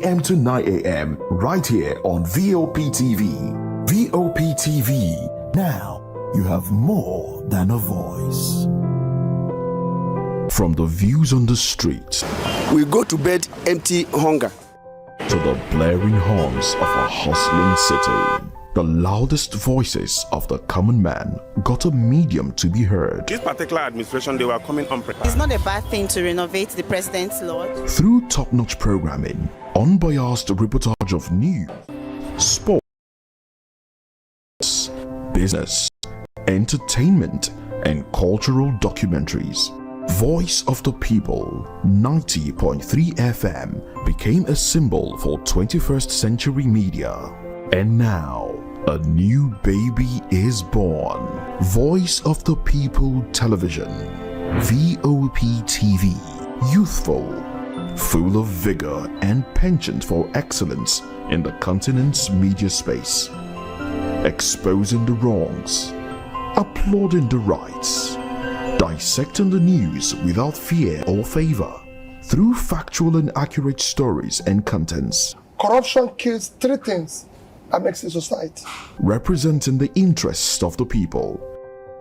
a.m. to 9 a.m. right here on VOP TV. VOP TV. Now you have more than a voice. From the views on the street, we go to bed empty hunger, to the blaring horns of a hustling city, the loudest voices of the common man got a medium to be heard. This particular administration, they were coming unprepared. It's not a bad thing to renovate the president's lodge. Through top-notch programming, unbiased reportage of news, sports, business, entertainment, and cultural documentaries, Voice of the People 90.3 FM became a symbol for 21st century media. And now, a new baby is born. Voice of the People Television, VOP TV, youthful, full of vigor and penchant for excellence in the continent's media space, exposing the wrongs, applauding the rights, dissecting the news without fear or favor, through factual and accurate stories and contents. Corruption kills three things that makes a society. Representing the interests of the people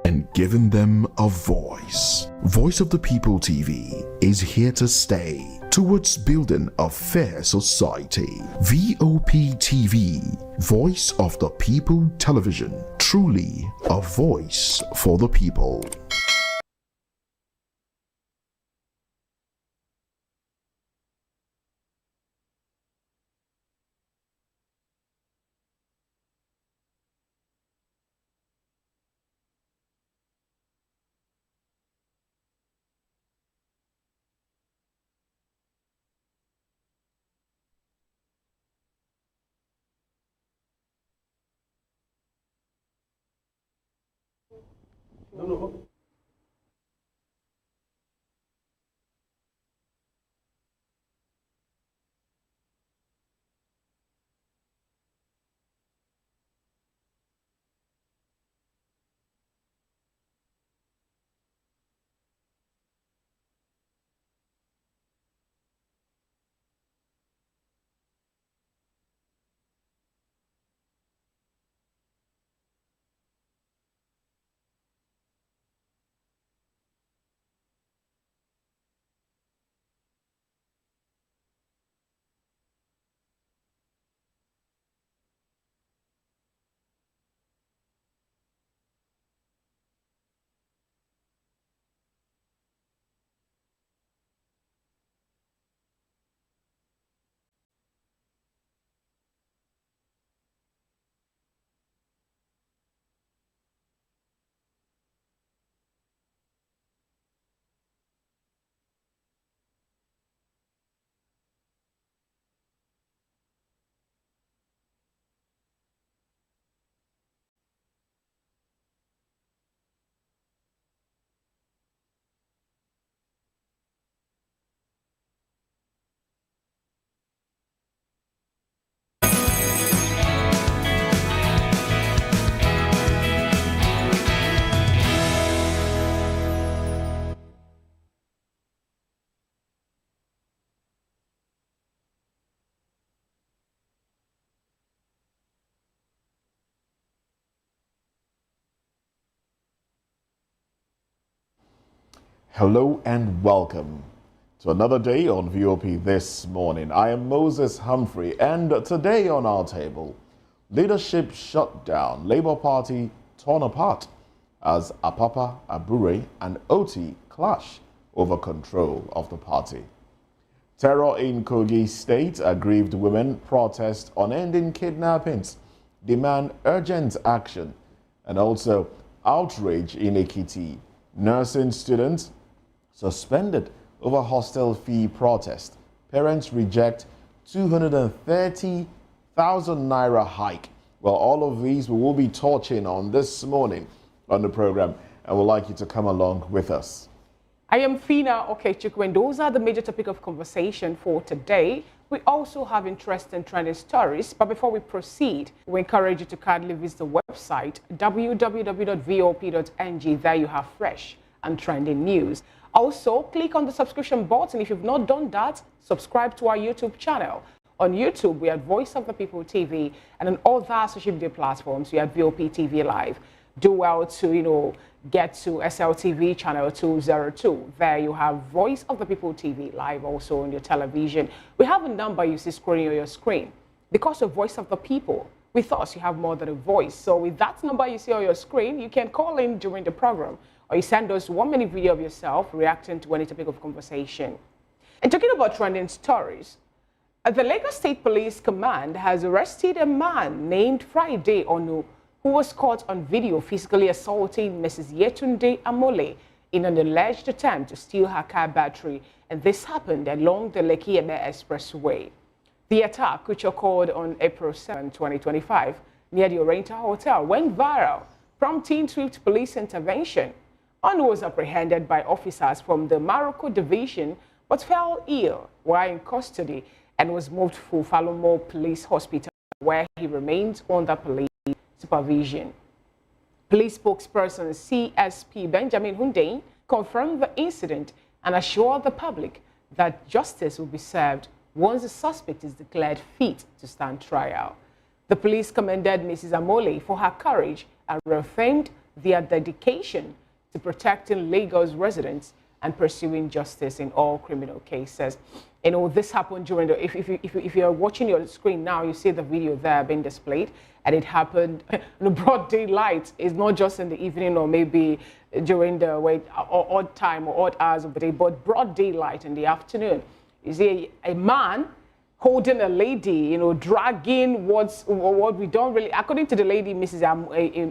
and giving them a voice. Voice of the People TV is here to stay towards building a fair society. VOP TV, Voice of the People Television, truly a voice for the people. No. Hello and welcome to another day on VOP this morning. I am Moses Humphrey, and today on our table, leadership shut down, Labour Party torn apart as Apapa, Abure and Otti clash over control of the party. Terror in Kogi State, aggrieved women protest on ending kidnappings, demand urgent action, and also outrage in Ekiti. Nursing students suspended over hostel fee protest. Parents reject 230,000 naira hike. Well, all of these we will be touching on this morning on the program, and we'd like you to come along with us. I am Fina Okechukwu, and those are the major topic of conversation for today. We also have interesting trending stories, but before we proceed, we encourage you to kindly visit the website www.vop.ng. There you have fresh and trending news. Also, click on the subscription button if you've not done that. Subscribe to our YouTube channel. On YouTube, we had Voice of the People TV, and on other social media platforms, we had VOP TV Live. Do well to, get to SLTV channel 202. There you have Voice of the People TV Live also on your television. We have a number you see scrolling on your screen. Because of Voice of the People, with us, you have more than a voice. So with that number you see on your screen, you can call in during the program, or you send us 1-minute video of yourself reacting to any topic of conversation. And talking about trending stories, the Lagos State Police Command has arrested a man named Friday Onu, who was caught on video physically assaulting Mrs. Yetunde Amole in an alleged attempt to steal her car battery, and this happened along the Lekki-Ebe Expressway. The attack, which occurred on April 7, 2025, near the Oriental Hotel, went viral, prompting swift police intervention. Onu was apprehended by officers from the Morocco Division, but fell ill while in custody and was moved to Falomo Police Hospital, where he remains under police supervision. Police spokesperson CSP Benjamin Hundein confirmed the incident and assured the public that justice will be served once the suspect is declared fit to stand trial. The police commended Mrs. Amole for her courage and reaffirmed their dedication to protecting Lagos residents and pursuing justice in all criminal cases. This happened during the, if you're watching your screen now, you see the video there being displayed, and it happened in broad daylight. It's not just in the evening or maybe during the odd time or odd hours of the day, but broad daylight in the afternoon. You see a man holding a lady, dragging what we don't really, according to the lady, Mrs.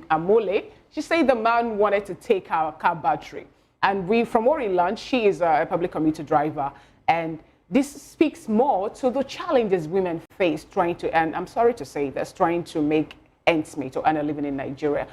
Amole, she said the man wanted to take her car battery. And from what we learned, she is a public commuter driver. And this speaks more to the challenges women face trying to, and I'm sorry to say this, trying to make ends meet or earn a living in Nigeria.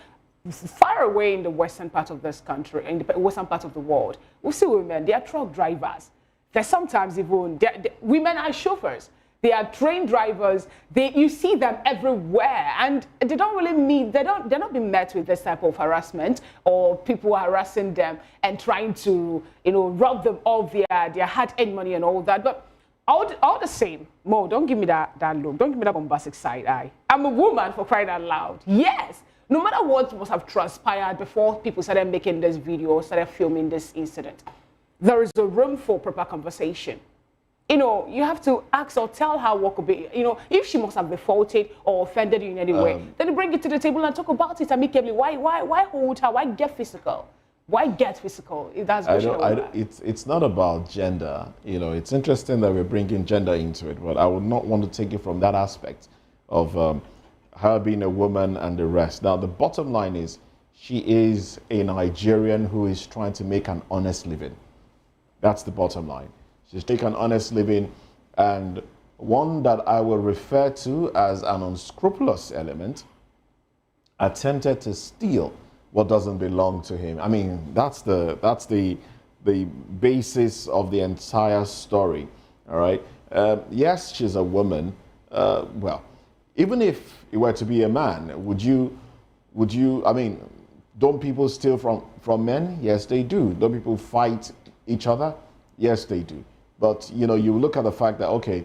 Far away in the western part of this country, in the western part of the world, we see women, they are truck drivers. They're sometimes even, women are chauffeurs. They are train drivers. You see them everywhere, and they don't really meet. They're not being met with this type of harassment or people harassing them and trying to, rob them of their hard-earned money and all that. But all the same, Mo, don't give me that look. Don't give me that bombastic side eye. I'm a woman, for crying out loud. Yes. No matter what must have transpired before people started making this video, started filming this incident, there is a room for proper conversation. You have to ask or tell her what could be, if she must have defaulted or offended you in any way, then bring it to the table and talk about it amicably. Why hold her? Why get physical? Why get physical? If that's it's not about gender. It's interesting that we're bringing gender into it, but I would not want to take it from that aspect of her being a woman and the rest. Now, the bottom line is she is a Nigerian who is trying to make an honest living. That's the bottom line. She's taken an honest living, and one that I will refer to as an unscrupulous element attempted to steal what doesn't belong to him. I mean, that's the basis of the entire story. All right. Yes, she's a woman. Well, even if it were to be a man, would you? I mean, don't people steal from men? Yes, they do. Don't people fight each other? Yes, they do. But, you look at the fact that, okay,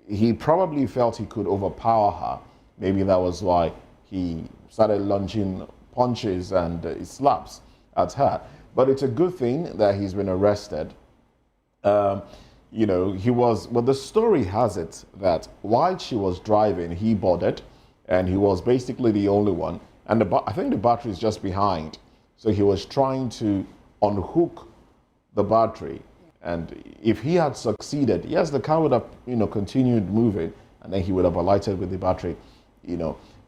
he probably felt he could overpower her. Maybe that was why he started launching punches and slaps at her. But it's a good thing that he's been arrested. Well, the story has it that while she was driving, he boarded, and he was basically the only one. And I think the battery is just behind. So he was trying to unhook the battery. And if he had succeeded, yes, the car would have, continued moving, and then he would have alighted with the battery,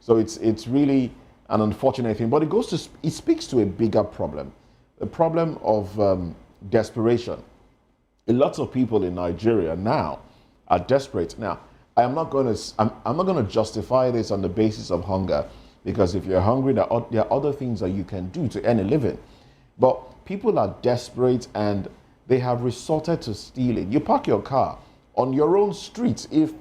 So it's really an unfortunate thing. But it speaks to a bigger problem, the problem of desperation. A lot of people in Nigeria now are desperate. Now, I'm not going to justify this on the basis of hunger, because if you're hungry, there are other things that you can do to earn a living. But people are desperate, and they have resorted to stealing. You park your car on your own street. If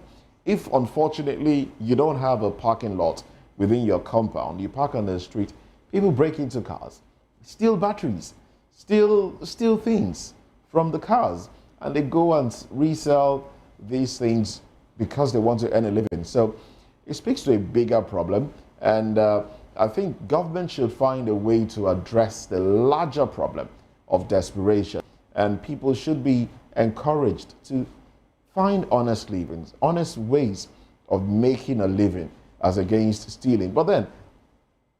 unfortunately you don't have a parking lot within your compound, you park on the street, people break into cars, steal batteries, steal things from the cars, and they go and resell these things because they want to earn a living. So it speaks to a bigger problem, and I think government should find a way to address the larger problem of desperation, and people should be encouraged to find honest livings, honest ways of making a living as against stealing. But then,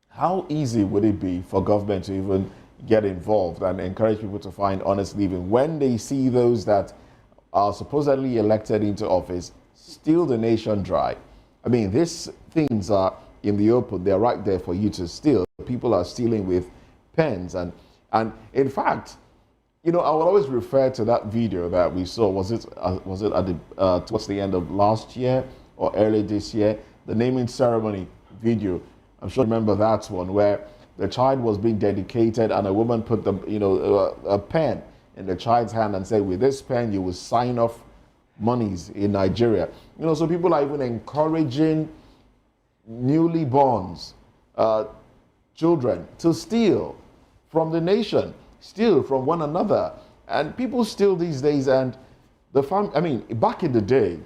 how easy would it be for government to even get involved and encourage people to find honest living when they see those that are supposedly elected into office steal the nation dry? I mean, these things are in the open. They're right there for you to steal. People are stealing with pens. And in fact, you know, I will always refer to that video that we saw. Was it at the towards the end of last year or early this year? The naming ceremony video. I'm sure you remember that one where the child was being dedicated and a woman put a pen in the child's hand and said, with this pen you will sign off monies in Nigeria. You know, so people are even encouraging newly borns, children to steal from the nation, steal from one another. And people steal these days, and back in the day,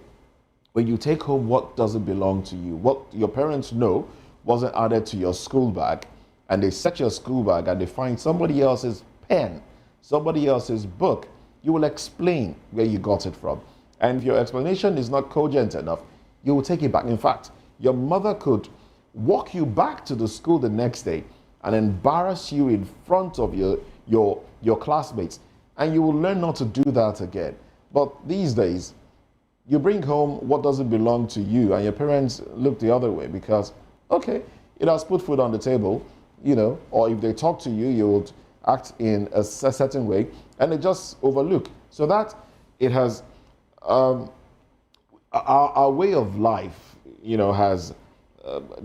when you take home what doesn't belong to you, what your parents know wasn't added to your school bag, and they search your school bag and they find somebody else's pen, somebody else's book, you will explain where you got it from. And if your explanation is not cogent enough, you will take it back. In fact, your mother could walk you back to the school the next day and embarrass you in front of your classmates, and you will learn not to do that again. But these days, you bring home what doesn't belong to you, and your parents look the other way because, okay, it has put food on the table, you know, or if they talk to you, you would act in a certain way, and they just overlook. So that it has, our way of life, you know, has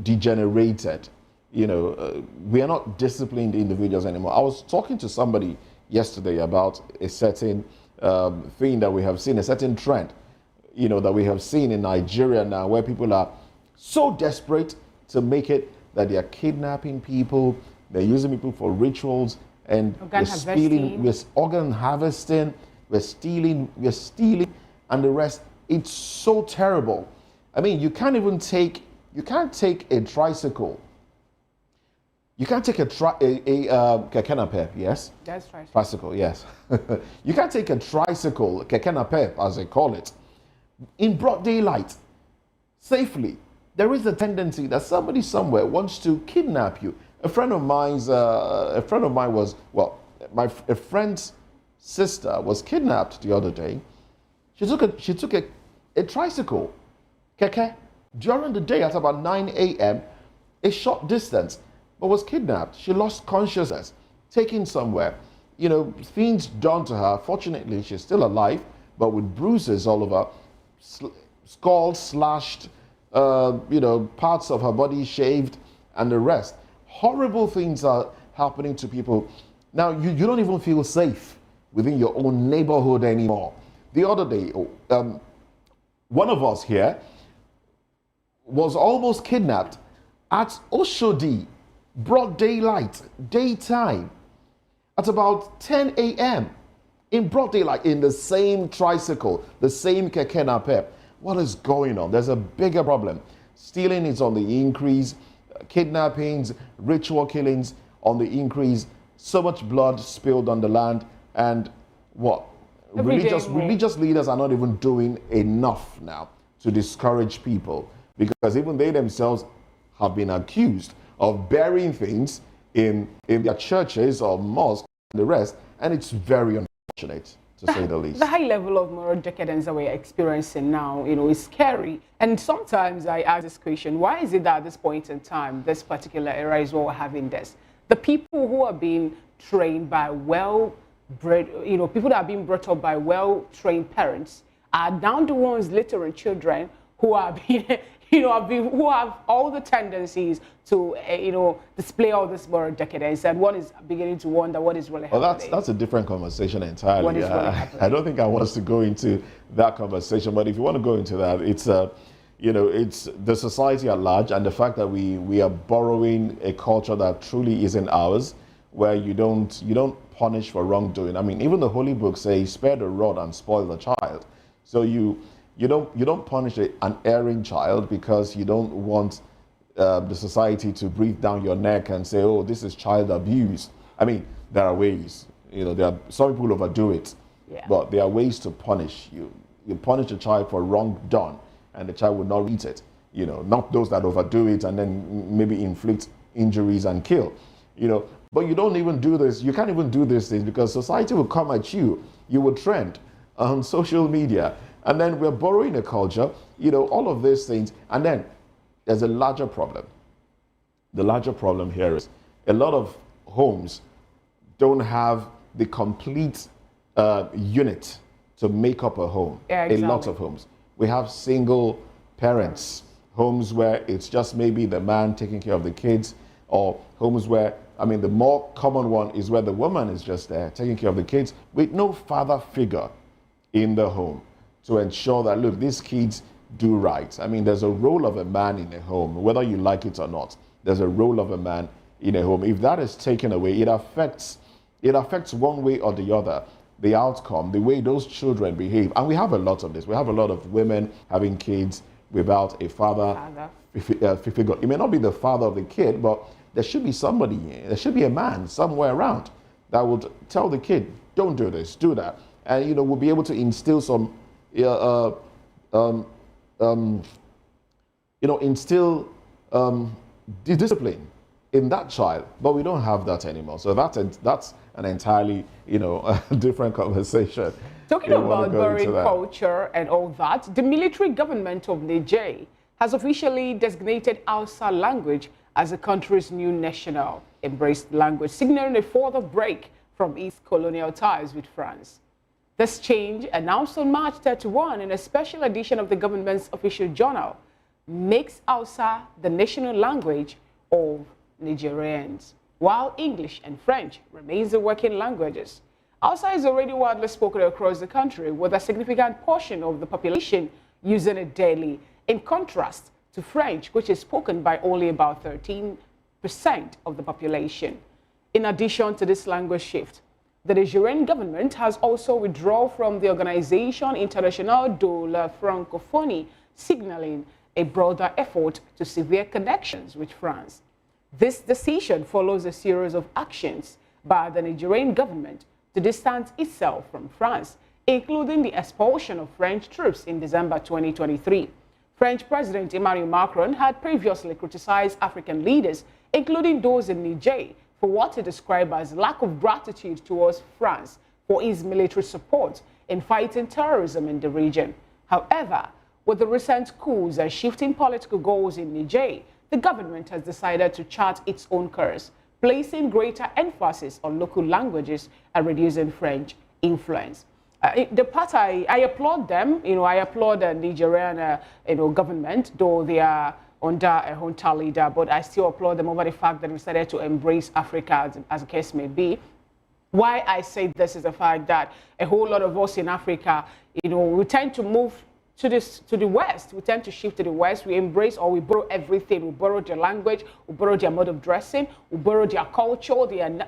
degenerated. You know, we are not disciplined individuals anymore. I was talking to somebody yesterday about a certain thing that we have seen, a certain trend, you know, that we have seen in Nigeria now, where people are so desperate to make it that they are kidnapping people, they're using people for rituals, and we're organ harvesting, we're stealing, and the rest. It's so terrible. I mean, you can't take a tricycle. You can't take a keke napep, yes? That's tricycle. Tricycle, yes. You can't take a tricycle, keke napep, as they call it, in broad daylight, safely. There is a tendency that somebody somewhere wants to kidnap you. A friend's sister was kidnapped the other day. She took a tricycle, keke, during the day at about 9 a.m., a short distance, but was kidnapped. She lost consciousness, taken somewhere. You know, things done to her. Fortunately, she's still alive, but with bruises all over, skull slashed, parts of her body shaved, and the rest. Horrible things are happening to people. Now, you don't even feel safe within your own neighborhood anymore. The other day, one of us here was almost kidnapped at Oshodi, broad daylight, daytime, at about 10 a.m. in broad daylight, in the same tricycle, the same keke napep. What is going on? There's a bigger problem. Stealing is on the increase, kidnappings, ritual killings on the increase, so much blood spilled on the land, and what? Religious leaders are not even doing enough now to discourage people, because even they themselves have been accused of burying things in their churches or mosques and the rest, and it's very unfortunate, to say the least. The high level of moral decadence that we're experiencing now, you know, is scary. And sometimes I ask this question, why is it that at this point in time, this particular era is what we're having this? The people who are being trained by well-bred, you know, people that are being brought up by well-trained parents are now the ones littering children who are being, who have all the tendencies to, display all this moral decadence, and one is beginning to wonder what is really happening. Well, that's a different conversation entirely. What is really happening? I don't think I want us to go into that conversation, but if you want to go into that, it's it's the society at large, and the fact that we are borrowing a culture that truly isn't ours, where you don't punish for wrongdoing. I mean, even the Holy Book says, spare the rod and spoil the child. So you You don't punish an erring child because you don't want the society to breathe down your neck and say, oh, this is child abuse. I mean, there are ways. There are some people overdo it, but there are ways to punish. You punish a child for wrong done, and the child will not repeat it. Not those that overdo it and then maybe inflict injuries and kill. But you don't even do this. You can't even do these things because society will come at you. You will trend on social media. And then we're borrowing a culture, all of these things. And then there's a larger problem. The larger problem here is a lot of homes don't have the complete unit to make up a home. Yeah, exactly. A lot of homes. We have single parents, homes where it's just maybe the man taking care of the kids, or homes where, the more common one is where the woman is just there taking care of the kids with no father figure in the home to ensure that, look, these kids do right. There's a role of a man in a home, whether you like it or not. There's a role of a man in a home. If that is taken away, it affects one way or the other, the outcome, the way those children behave. And we have a lot of this. We have a lot of women having kids without a father figure. It may not be the father of the kid, but there should be somebody, there should be a man somewhere around that would tell the kid, don't do this, do that. And, we'll be able to instill some, discipline in that child. But we don't have that anymore. So that's an entirely, a different conversation. Talking about borrowing culture and all that, the military government of Niger has officially designated Hausa language as the country's new national embraced language, signaling a further break from its colonial ties with France. This change, announced on March 31 in a special edition of the government's official journal, makes Hausa the national language of Nigerians, while English and French remains the working languages. Hausa is already widely spoken across the country, with a significant portion of the population using it daily, in contrast to French, which is spoken by only about 13% of the population. In addition to this language shift, the Nigerian government has also withdrawn from the Organisation Internationale de la Francophonie, signaling a broader effort to sever connections with France. This decision follows a series of actions by the Nigerian government to distance itself from France, including the expulsion of French troops in December 2023. French President Emmanuel Macron had previously criticized African leaders, including those in Niger, for what he described as lack of gratitude towards France for its military support in fighting terrorism in the region. However, with the recent coups and shifting political goals in Niger, the government has decided to chart its own course, placing greater emphasis on local languages and reducing French influence. The part I applaud them. I applaud the Nigerian government, though they are under a junta leader, but I still applaud them over the fact that they decided to embrace Africa, as the case may be. Why I say this is the fact that a whole lot of us in Africa, we tend to move to the West. We tend to shift to the West. We embrace, or we borrow everything. We borrow their language, we borrow their mode of dressing, we borrow their culture,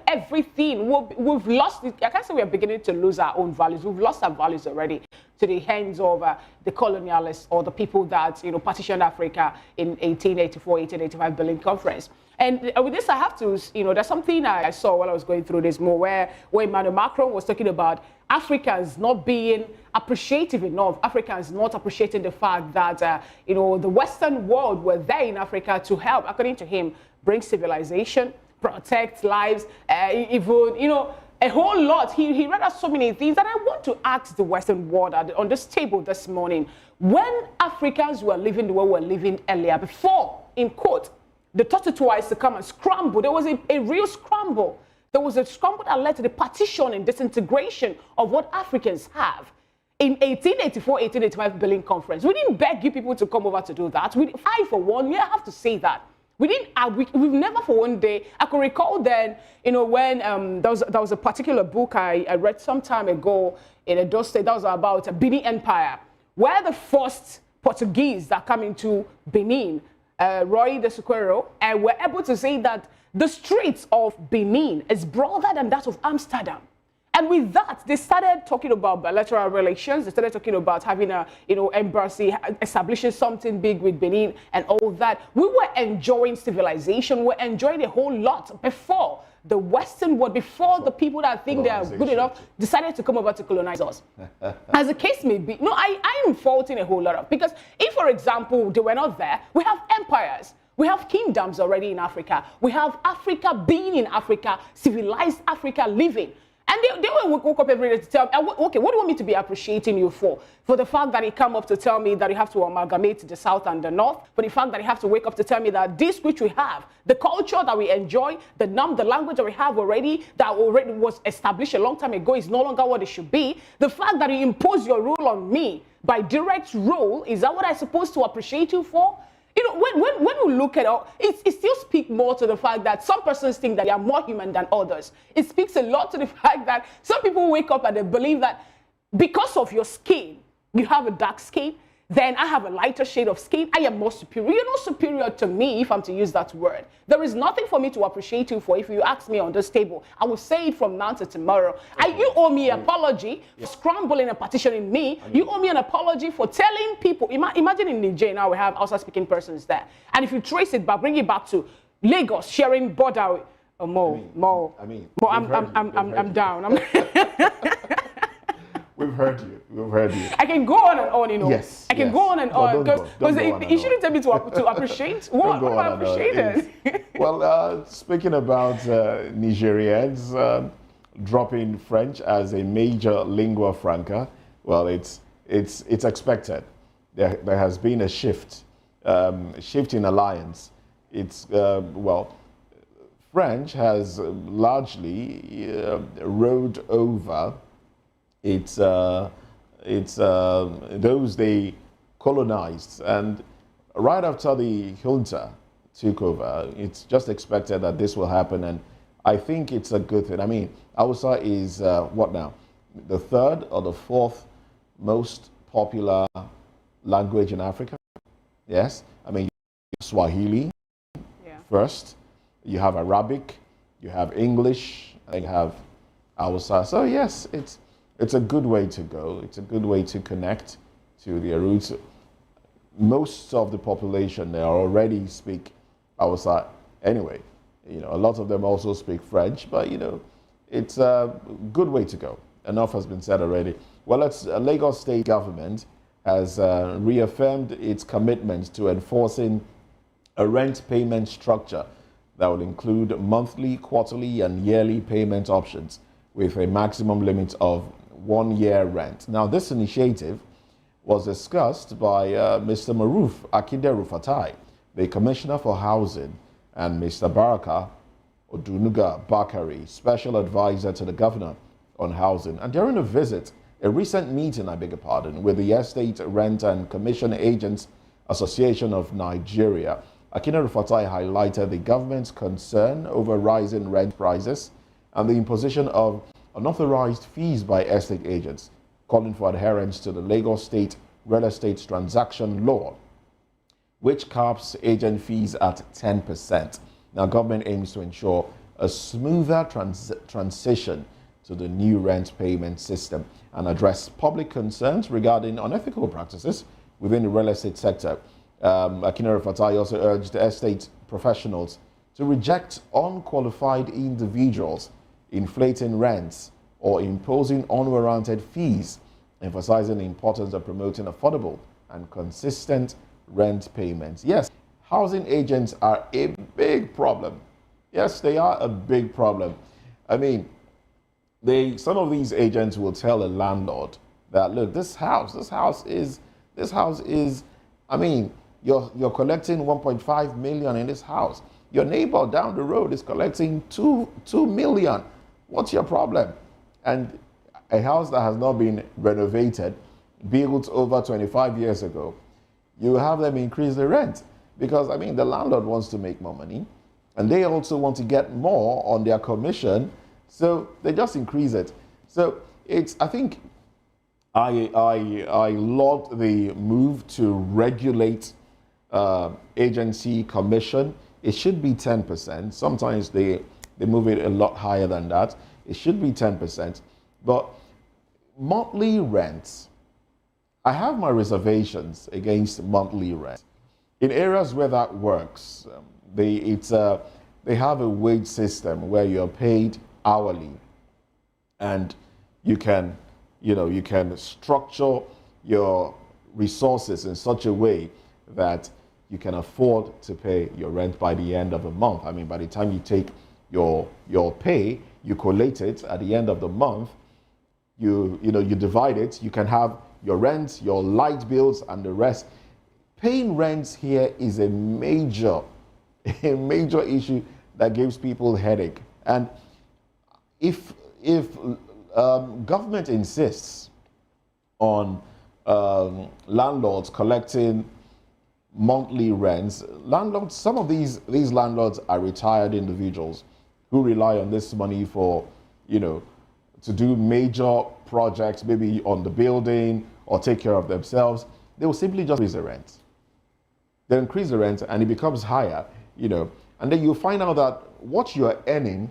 everything. We've lost it. I can't say we are beginning to lose our own values. We've lost our values already to the hands of the colonialists or the people that partitioned Africa in 1884, 1885 Berlin Conference. And with this, I have to, there's something I saw while I was going through this more where Emmanuel Macron was talking about Africans not being appreciative enough, Africans not appreciating the fact that, the Western world were there in Africa to help, according to him, bring civilization, protect lives, even, a whole lot. He read out so many things that I want to ask the Western world on this table this morning. When Africans were living the way we were living earlier, before, in quote, the Tussle to come and scramble, there was a real scramble. There was a scramble that led to the partition and disintegration of what Africans have. In 1884, 1885 Berlin Conference, we didn't beg you people to come over to do that. I, for one, have to say that. We've never for one day, I could recall then, when there was a particular book I read some time ago in Edo State that was about the Benin Empire, where the first Portuguese that come into Benin, Roy de Socorro, and were able to say that the streets of Benin is broader than that of Amsterdam. And with that, they started talking about bilateral relations. They started talking about having a, embassy, establishing something big with Benin and all that. We were enjoying civilization. We were enjoying a whole lot before the Western world, before the people that think they are good enough decided to come over to colonize us. As the case may be, no, I am faulting a whole lot of, because if, for example, they were not there, we have empires. We have kingdoms already in Africa. We have Africa being in Africa, civilized Africa living. And they will woke up every day to tell me, okay, what do you want me to be appreciating you for? For the fact that you come up to tell me that you have to amalgamate the South and the North? For the fact that you have to wake up to tell me that this which we have, the culture that we enjoy, the language that we have already, that already was established a long time ago, is no longer what it should be. The fact that you impose your rule on me by direct rule, is that what I'm supposed to appreciate you for? When we look at it still speaks more to the fact that some persons think that they are more human than others. It speaks a lot to the fact that some people wake up and they believe that because of your skin, you have a dark skin, then I have a lighter shade of skin, I am more superior. You're not superior to me, if I'm to use that word. There is nothing for me to appreciate you for. If you ask me on this table, I will say it from now to tomorrow. You owe me an apology for scrambling and partitioning me. You owe me an apology for telling people. Imagine in Nigeria now we have Hausa-speaking persons there. And if you trace it back, bring it back to Lagos, sharing border with I'm down. We've heard you. We've heard you. I can go on and on, Yes. I can go on and on, because you shouldn't tell me to appreciate. What am I appreciating? Well, speaking about Nigerians dropping French as a major lingua franca, well, it's expected. There has been a shift in alliance. French has largely rode over those they colonized, and right after the junta took over, it's just expected that this will happen, and I think it's a good thing. I mean, Hausa is what now? The third or the fourth most popular language in Africa. Yes, I mean Swahili first. You have Arabic, you have English, and you have Hausa. So yes, it's a good way to go. It's a good way to connect to their roots. Most of the population there already speak Hausa anyway. A lot of them also speak French, but it's a good way to go. Enough has been said already. Well, Lagos State government has reaffirmed its commitment to enforcing a rent payment structure that will include monthly, quarterly, and yearly payment options with a maximum limit of 1 year rent. Now, this initiative was discussed by Mr. Maruf Akideru Fatai, the Commissioner for Housing, and Mr. Baraka Odunuga Bakari, Special Advisor to the Governor on Housing. And during a recent meeting, with the Estate Rent and Commission Agents Association of Nigeria, Akideru Fatai highlighted the government's concern over rising rent prices and the imposition of unauthorized fees by estate agents, calling for adherence to the Lagos State Real Estate Transaction Law, which caps agent fees at 10%. Now, government aims to ensure a smoother transition to the new rent payment system and address public concerns regarding unethical practices within the real estate sector. Akideru Fatai also urged estate professionals to reject unqualified individuals inflating rents or imposing unwarranted fees, emphasizing the importance of promoting affordable and consistent rent payments. Yes, housing agents are a big problem. Yes, they are a big problem. I mean, some of these agents will tell a landlord that, look, this house is, I mean, you're collecting 1.5 million in this house. Your neighbor down the road is collecting 2 million. What's your problem? And a house that has not been renovated, built over 25 years ago, you have them increase the rent because, I mean, the landlord wants to make more money and they also want to get more on their commission, so they just increase it. So I think I laud the move to regulate agency commission. It should be 10%. Sometimes they move it a lot higher than that. It should be 10%. But monthly rents, I have my reservations against monthly rent. In areas where that works, they have a wage system where you're paid hourly, and you can structure your resources in such a way that you can afford to pay your rent by the end of the month. I mean, by the time you take your pay, you collate it at the end of the month, you divide it, you can have your rent, your light bills, and the rest. Paying rents here is a major issue that gives people headache. And if government insists on landlords collecting monthly rents, some of these landlords are retired individuals who rely on this money for, to do major projects, maybe on the building or take care of themselves. They will simply just increase the rent. They increase the rent and it becomes higher, and then you find out that what you're earning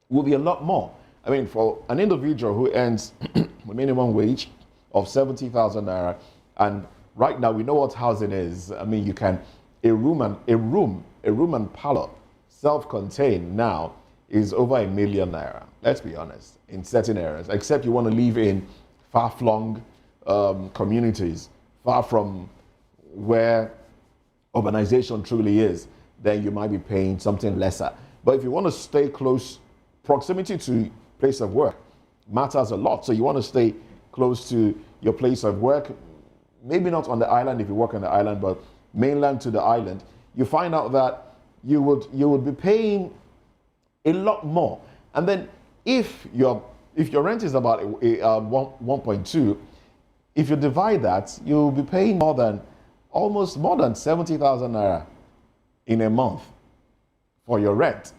will be a lot more. I mean, for an individual who earns the minimum wage of 70,000 naira, and right now we know what housing is. I mean, you can a room and parlor, self-contained now, is over 1 million naira. Let's be honest, in certain areas, except you want to live in far-flung communities, far from where urbanization truly is, then you might be paying something lesser. But if you want to stay close, proximity to place of work matters a lot. So you want to stay close to your place of work, maybe not on the island if you work on the island, but mainland to the island, you find out that you would be paying a lot more. And then if your rent is about 1.2, if you divide that, you'll be paying almost more than 70,000 naira in a month for your rent.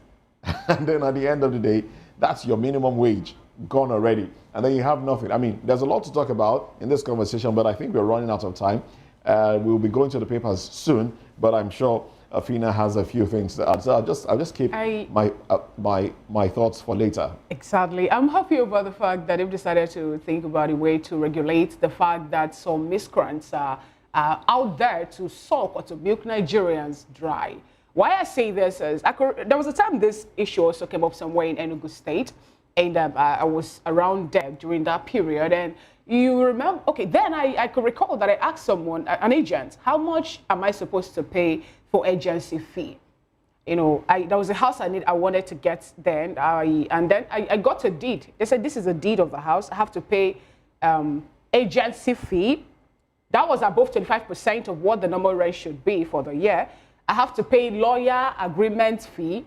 And then at the end of the day, that's your minimum wage gone already. And then you have nothing. I mean, there's a lot to talk about in this conversation, but I think we're running out of time. We'll be going to the papers soon, but I'm sure Afina has a few things to add. So I'll just keep my thoughts for later. Exactly. I'm happy about the fact that they've decided to think about a way to regulate the fact that some miscreants are out there to suck or to milk Nigerians dry. Why I say this is, there was a time this issue also came up somewhere in Enugu State, and I was around there during that period. And you remember, okay, then I could recall that I asked someone, an agent, how much am I supposed to pay for agency fee? There was a house I wanted to get then, and then I got a deed. They said, this is a deed of the house. I have to pay agency fee. That was above 25% of what the normal rent should be for the year. I have to pay lawyer agreement fee.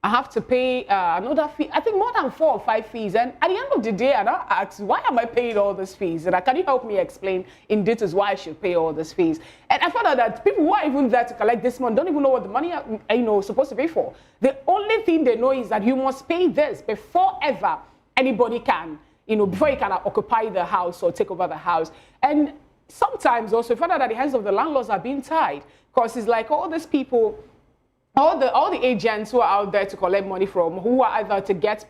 I have to pay another fee, I think more than 4 or 5 fees. And at the end of the day, I asked, why am I paying all these fees? And can you help me explain in details why I should pay all these fees? And I found out that people who are even there to collect this money don't even know what the money is supposed to pay for. The only thing they know is that you must pay this before ever anybody can, before you can occupy the house or take over the house. And sometimes also, you find out that the hands of the landlords are being tied, because it's like all these people, all the agents who are out there to collect money from, who are either to get,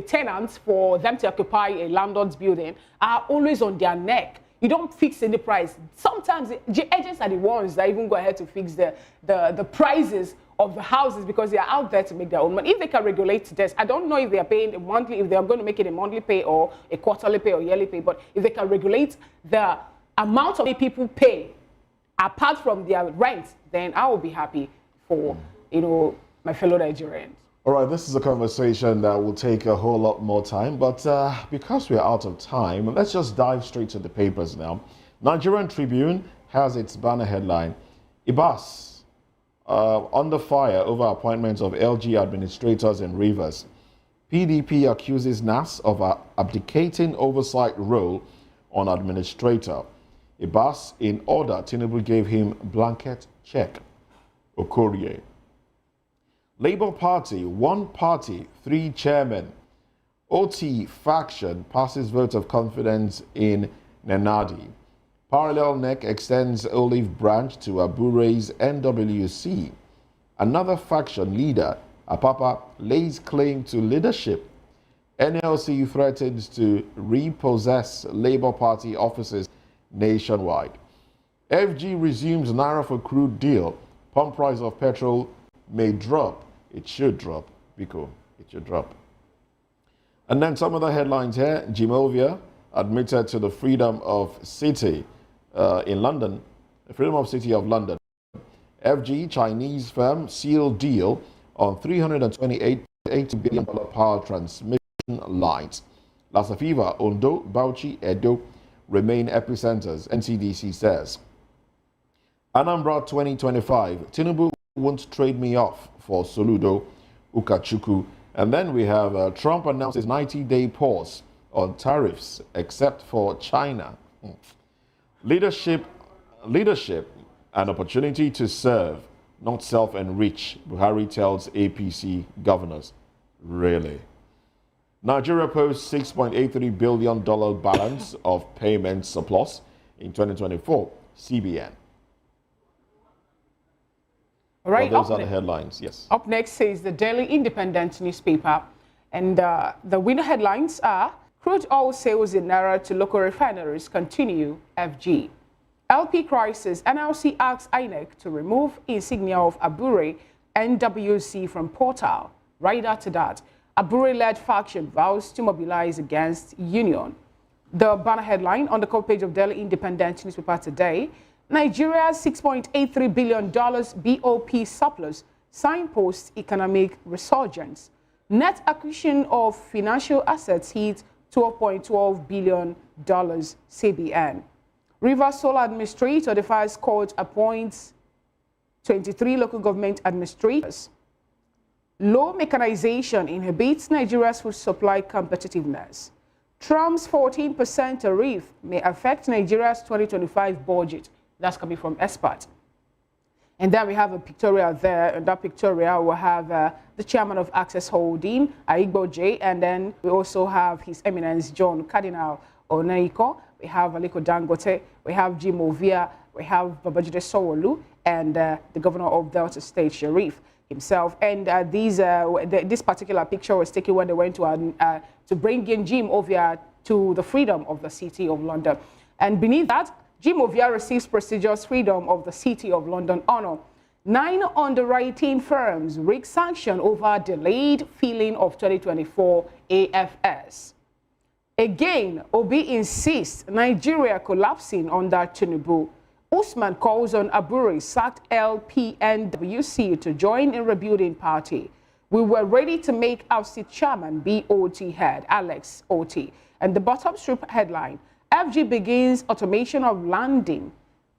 tenants for them to occupy a landlord's building, are always on their neck. You don't fix any price. Sometimes the agents are the ones that even go ahead to fix the prices of the houses, because they are out there to make their own money. If they can regulate this, I don't know if they are paying a monthly, if they are going to make it a monthly pay or a quarterly pay or yearly pay, but if they can regulate the amount of people pay apart from their rent, then I will be happy for, my fellow Nigerians. All right, this is a conversation that will take a whole lot more time, but because we're out of time, let's just dive straight to the papers now. Nigerian Tribune has its banner headline, Ibas under fire over appointments of LG administrators in Rivers. PDP accuses NAS of abdicating oversight role on administrator. Ibas in order, Tinubu gave him blanket check. Okorie. Labour Party, 1 party, 3 chairmen. Otti faction passes vote of confidence in Nenadi. Parallel neck extends olive branch to Abure's NWC. Another faction leader, Apapa, lays claim to leadership. NLC threatens to repossess Labour Party offices nationwide. FG resumes Naira for crude deal. Pump price of petrol may drop. It should drop, Biko. It should drop. And then some other headlines here. Jimovia admitted to the freedom of city in London. The freedom of city of London. FG, Chinese firm, sealed deal on $328.80 billion power transmission lines. Lassa Fever, Ondo, Bauchi, Edo remain epicenters, NCDC says. Anambra 2025, Tinubu won't trade me off for Soludo, Ukachukwu. And then we have Trump announces 90-day pause on tariffs except for China. Leadership, an opportunity to serve, not self-enrich, Buhari tells APC governors. Really? Nigeria posts $6.83 billion balance of payment surplus in 2024, CBN. All right, well, those are the headlines, yes. Up next says the Daily Independent newspaper. And the winner headlines are: crude oil sales in Naira to local refineries continue, FG. LP crisis, NLC asks INEC to remove insignia of Abure NWC from portal. Right after that, Abure-led faction vows to mobilize against union. The banner headline on the cover page of Daily Independent newspaper today: Nigeria's $6.83 billion BOP surplus signposts economic resurgence. Net acquisition of financial assets hit $12.12 billion, CBN. Rivers Solar Administrator defies court appoints 23 local government administrators. Low mechanization inhibits Nigeria's food supply competitiveness. Trump's 14% tariff may affect Nigeria's 2025 budget. That's coming from experts. And then we have a pictorial there. And that pictorial will have the chairman of Access Holding, Aigbo J. And then we also have His Eminence John Cardinal Oneiko. We have Aliko Dangote. We have Jimovia. We have Babajide Sowolu. And the governor of Delta State, Sharif himself. And this particular picture was taken when they went to bring in Jim Ovia to the freedom of the City of London. And beneath that, Jim Ovia receives prestigious Freedom of the City of London honor. 9 underwriting firms rig sanction over delayed filing of 2024 AFS. Again, Obi insists Nigeria collapsing under Tinubu. Usman calls on Abure sacked LPNWC to join in rebuilding party. We were ready to make our seat chairman BOT head, Alex Otti. And the bottom strip headline: FG begins automation of landing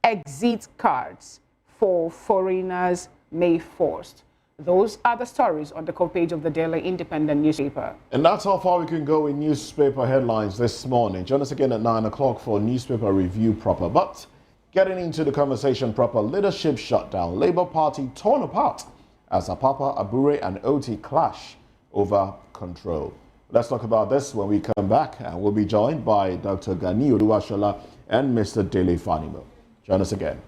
exit cards for foreigners May 1st. Those are the stories on the cover page of the Daily Independent newspaper. And that's how far we can go in newspaper headlines this morning. Join us again at 9 o'clock for newspaper review proper. But getting into the conversation proper, leadership shutdown, Labour Party torn apart as Apapa, Abure and Otti clash over control. Let's talk about this when we come back, and we'll be joined by Dr. Gani Oluwashola and Mr. Dele Fanimo. Join us again.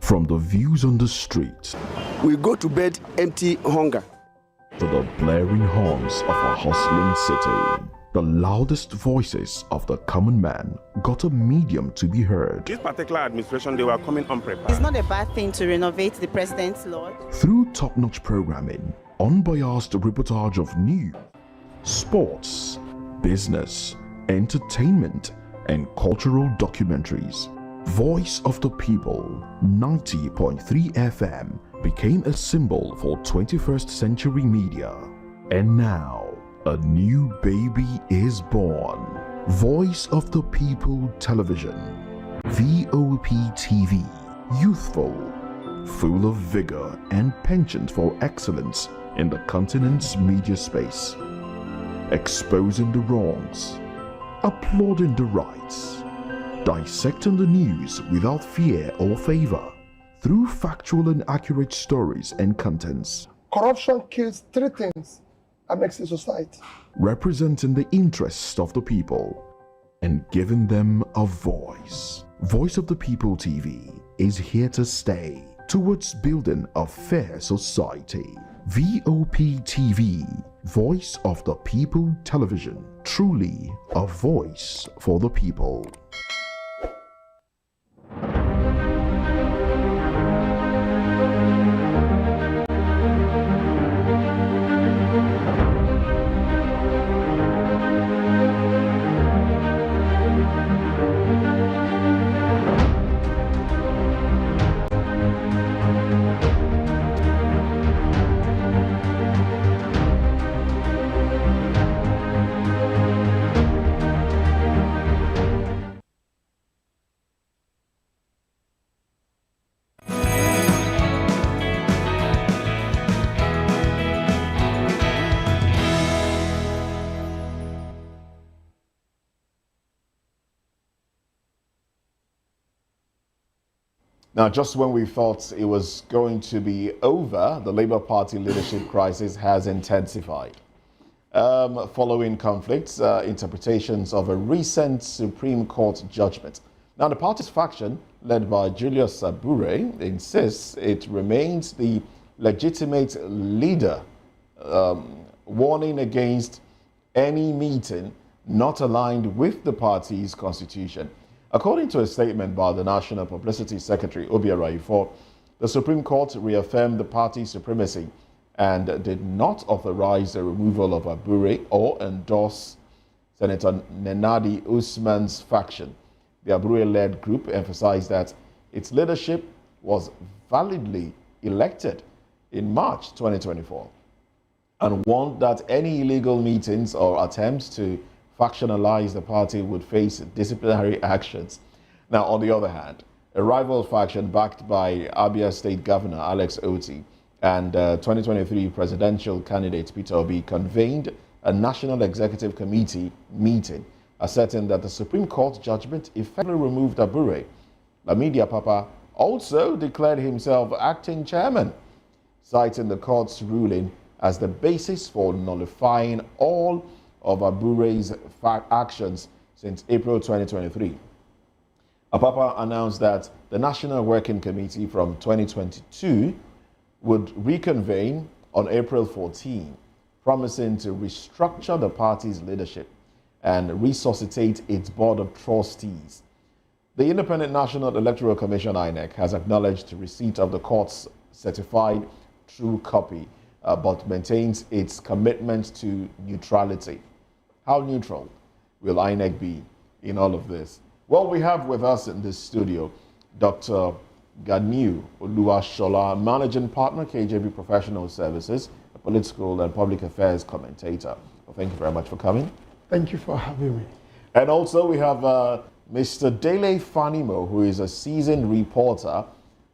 From the views on the street We go to bed empty hunger. to the blaring horns of a hustling city, the loudest voices of the common man got a medium to be heard. This particular administration, they were coming unprepared. It's not a bad thing to renovate the president's lodge. Through top-notch programming, unbiased reportage of news, sports, business, entertainment, and cultural documentaries, Voice of the People 90.3 FM became a symbol for 21st century media. And now, a new baby is born. Voice of the People Television, VOP TV, youthful, full of vigor and penchant for excellence in the continent's media space, exposing the wrongs, applauding the rights, dissecting the news without fear or favor, through factual and accurate stories and contents. Corruption kills 3 things and makes a society. Representing the interests of the people and giving them a voice. Voice of the People TV, is here to stay towards building a fair society. VOP TV, Voice of the People Television, truly a voice for the people. Now, just when we thought it was going to be over, the Labour Party leadership crisis has intensified. Following conflicts, interpretations of a recent Supreme Court judgment. Now, the party's faction, led by Julius Abure, insists it remains the legitimate leader, warning against any meeting not aligned with the party's constitution. According to a statement by the National Publicity Secretary, Abure, the Supreme Court reaffirmed the party's supremacy and did not authorize the removal of Abure or endorse Senator Nenadi Usman's faction. The Abure-led group emphasized that its leadership was validly elected in March 2024 and warned that any illegal meetings or attempts to factionalize the party would face disciplinary actions. Now, on the other hand, a rival faction backed by Abia State Governor Alex Otti and 2023 presidential candidate Peter Obi convened a National Executive Committee meeting, asserting that the Supreme Court judgment effectively removed Abure. Apapa also declared himself acting chairman, citing the court's ruling as the basis for nullifying all of Abure's actions since April 2023. Apapa announced that the National Working Committee from 2022 would reconvene on April 14, promising to restructure the party's leadership and resuscitate its board of trustees. The Independent National Electoral Commission, INEC, has acknowledged receipt of the court's certified true copy, but maintains its commitment to neutrality. How neutral will INEC be in all of this? Well, we have with us in this studio Dr. Ganiu Oluwashola, Managing Partner, KJB Professional Services, a political and public affairs commentator. Well, thank you very much for coming. Thank you for having me. And also we have Mr. Dele Fanimo, who is a seasoned reporter,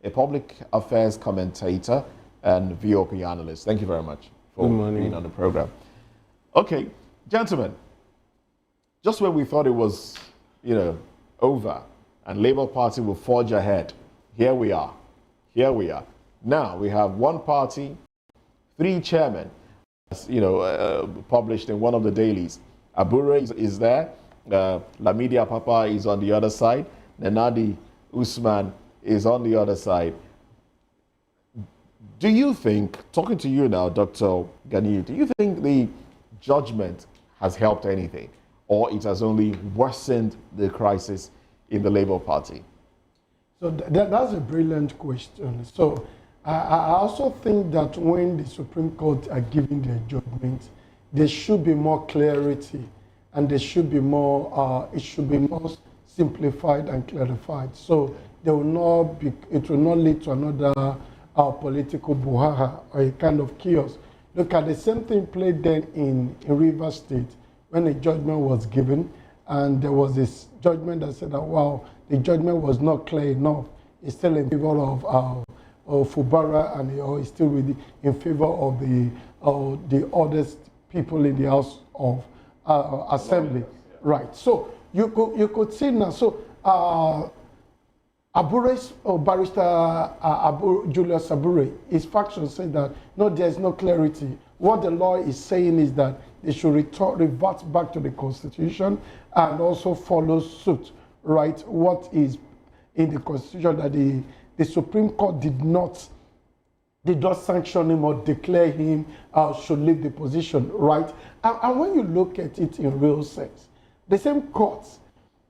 a public affairs commentator, and VOP analyst. Thank you very much for being on the program. Okay, gentlemen, just when we thought it was, over and Labour Party will forge ahead, here we are. Now we have one party, three chairmen, published in one of the dailies. Abure is there, Lamidi Apapa is on the other side, Nenadi Usman is on the other side. Do you think, talking to you now, Dr. Ganiu, do you think the judgment has helped anything, or it has only worsened the crisis in the Labour Party? So that's a brilliant question. So I also think that when the Supreme Court are giving their judgment, there should be more clarity, and there should be more. It should be more simplified and clarified. So it will not lead to another political brouhaha or a kind of chaos. Look at the same thing played then in Rivers State when a judgment was given, and there was this judgment that said that, wow, the judgment was not clear enough. It's still in favor of Fubara, and it's still in favor of the oldest people in the House of Assembly. Right. So you could see now. So Abure's barrister Julius Abure, his faction said that no, there's no clarity. What the law is saying is that they should revert back to the Constitution and also follow suit, right? What is in the Constitution that the Supreme Court did not sanction him or declare him should leave the position, right? And when you look at it in real sense, the same courts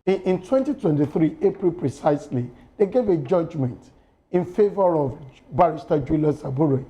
in 2023, April precisely, they gave a judgment in favor of Barrister Julius Abure.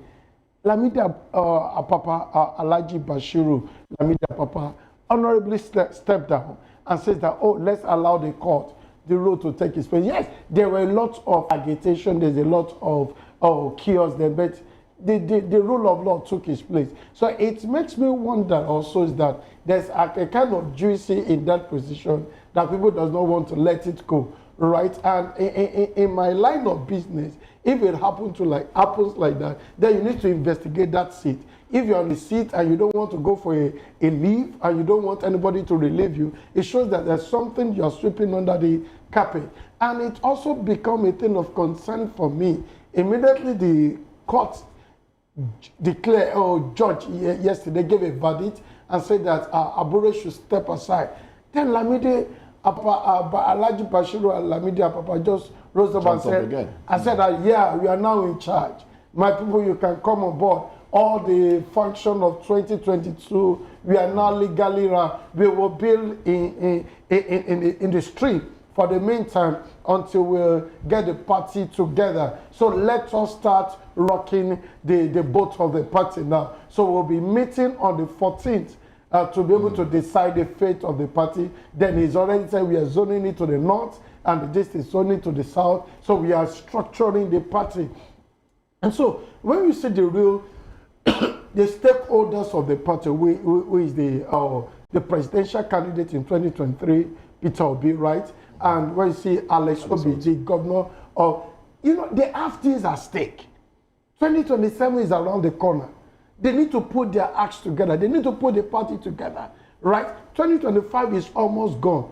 Lamidi Apapa, Alhaji Bashiru, Lamidi Apapa, honorably stepped down and says that, oh, let's allow the court, the rule to take its place. Yes, there were a lot of agitation, there's a lot of chaos there, but the rule of law took its place. So it makes me wonder also is that there's a kind of juicy in that position that people does not want to let it go, right? And in my line of business, if it happens like that, then you need to investigate that seat. If you're on the seat and you don't want to go for a leave and you don't want anybody to relieve you, it shows that there's something you're sweeping under the carpet. And it also become a thing of concern for me. Immediately the court declared, judge yesterday gave a verdict and said that Abure should step aside. Then Lamidi Alhaji Bashiru and Lamidi Apapa just rose up and said, yeah, we are now in charge. My people, you can come on board. All the function of 2022, we are now legally around. We will build in the street for the meantime until we get the party together. So let us start rocking the boat of the party now. So we'll be meeting on the 14th to be able to decide the fate of the party. Then he's already said we are zoning it to the north and this is zoning to the south. So we are structuring the party. And so when you see the real the stakeholders of the party, who is the presidential candidate in 2023, Peter Obi, right? And when you see Alex Obi, the governor of, they have things at stake. 2027 is around the corner. They need to put their acts together. They need to put the party together, right? 2025 is almost gone.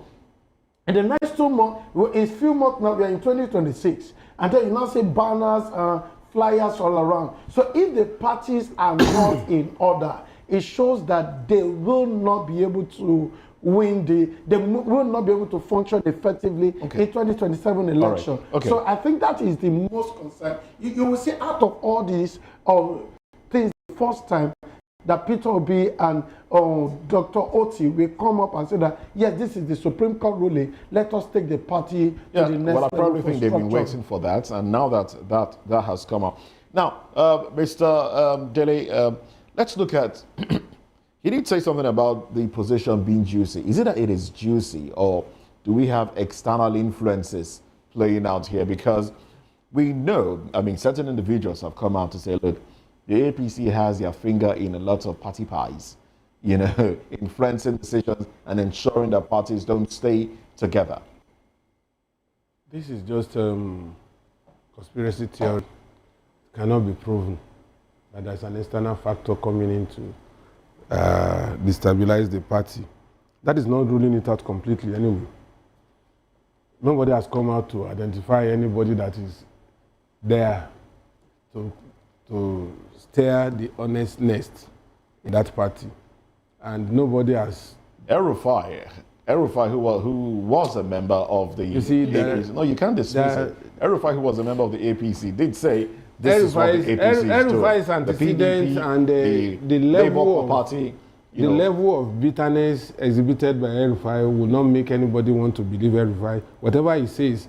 In the next 2 months, in few months now, we are in 2026. And then you now see banners, flyers all around. So if the parties are not in order, it shows that they will not be able to win they will not be able to function effectively in 2027 election. Right. Okay. So I think that is the most concern. You will see out of all these things, the first time that Peter Obi and Dr. Otti will come up and say that, yes, this is the Supreme Court ruling. Let us take the party to the next level. Well, I probably think they've been waiting for that, and now that has come up. Now, Mr. Dele, let's look at, he did say something about the position being juicy. Is it that it is juicy, or do we have external influences playing out here? Because we know, certain individuals have come out to say, look, the APC has their finger in a lot of party pies, influencing decisions and ensuring that parties don't stay together. This is just conspiracy theory. Cannot be proven that there's an external factor coming in to destabilize the party. That is not ruling it out completely anyway. Nobody has come out to identify anybody that is there to steer the honest nest in that party. And nobody has... El-Rufai, who was a member of the APC. No, you can't dismiss it. El-Rufai, who was a member of the APC, did say this is what the APC is doing. El-Rufai's antecedents and the level Party, the level of bitterness exhibited by El-Rufai will not make anybody want to believe El-Rufai. Whatever he says,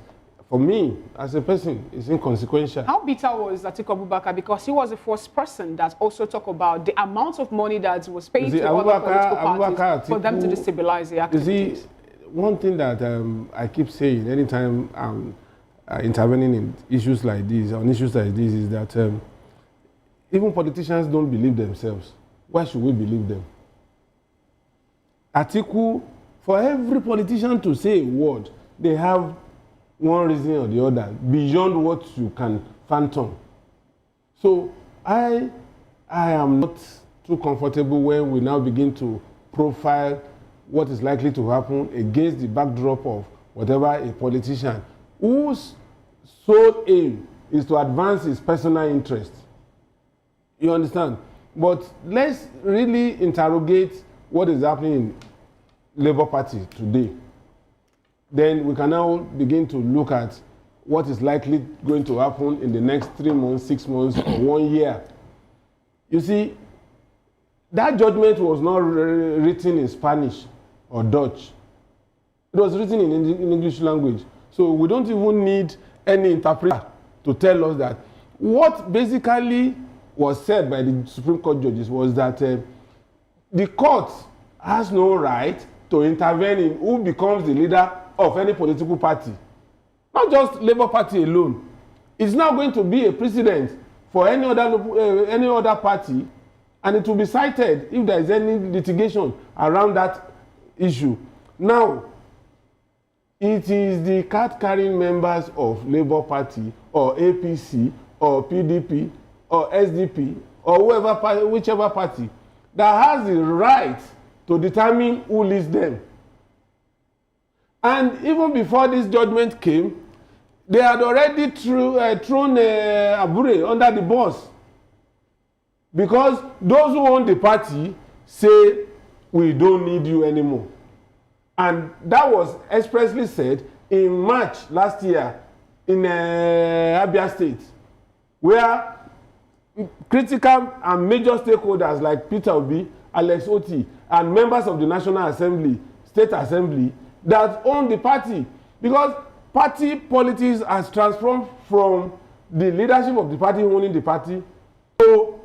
for me, as a person, it's inconsequential. How bitter was Atiku Abubakar? Because he was the first person that also talked about the amount of money that was paid to other political parties for them to destabilize the activities. You see, one thing that I keep saying anytime I'm intervening in issues like this, is that even politicians don't believe themselves. Why should we believe them? Atiku, for every politician to say a word, they have one reason or the other beyond what you can fathom. So I am not too comfortable when we now begin to profile what is likely to happen against the backdrop of whatever a politician whose sole aim is to advance his personal interest. You understand? But let's really interrogate what is happening in Labour Party today. Then we can now begin to look at what is likely going to happen in the next 3 months, 6 months, or 1 year. You see, that judgment was not written in Spanish or Dutch. It was written in English language. So we don't even need any interpreter to tell us that. What basically was said by the Supreme Court judges was that the court has no right to intervene in who becomes the leader of any political party. Not just Labour Party alone. It's now going to be a precedent for any other party, and it will be cited if there is any litigation around that issue. Now, it is the card-carrying members of Labour Party or APC or PDP or SDP or whichever party that has the right to determine who leads them. And even before this judgment came, they had already thrown Abure under the bus, because those who own the party say, we don't need you anymore. And that was expressly said in March last year in Abia State, where critical and major stakeholders like Peter Obi, Alex Otti, and members of the National Assembly, State Assembly, that own the party, because party politics has transformed from the leadership of the party owning the party to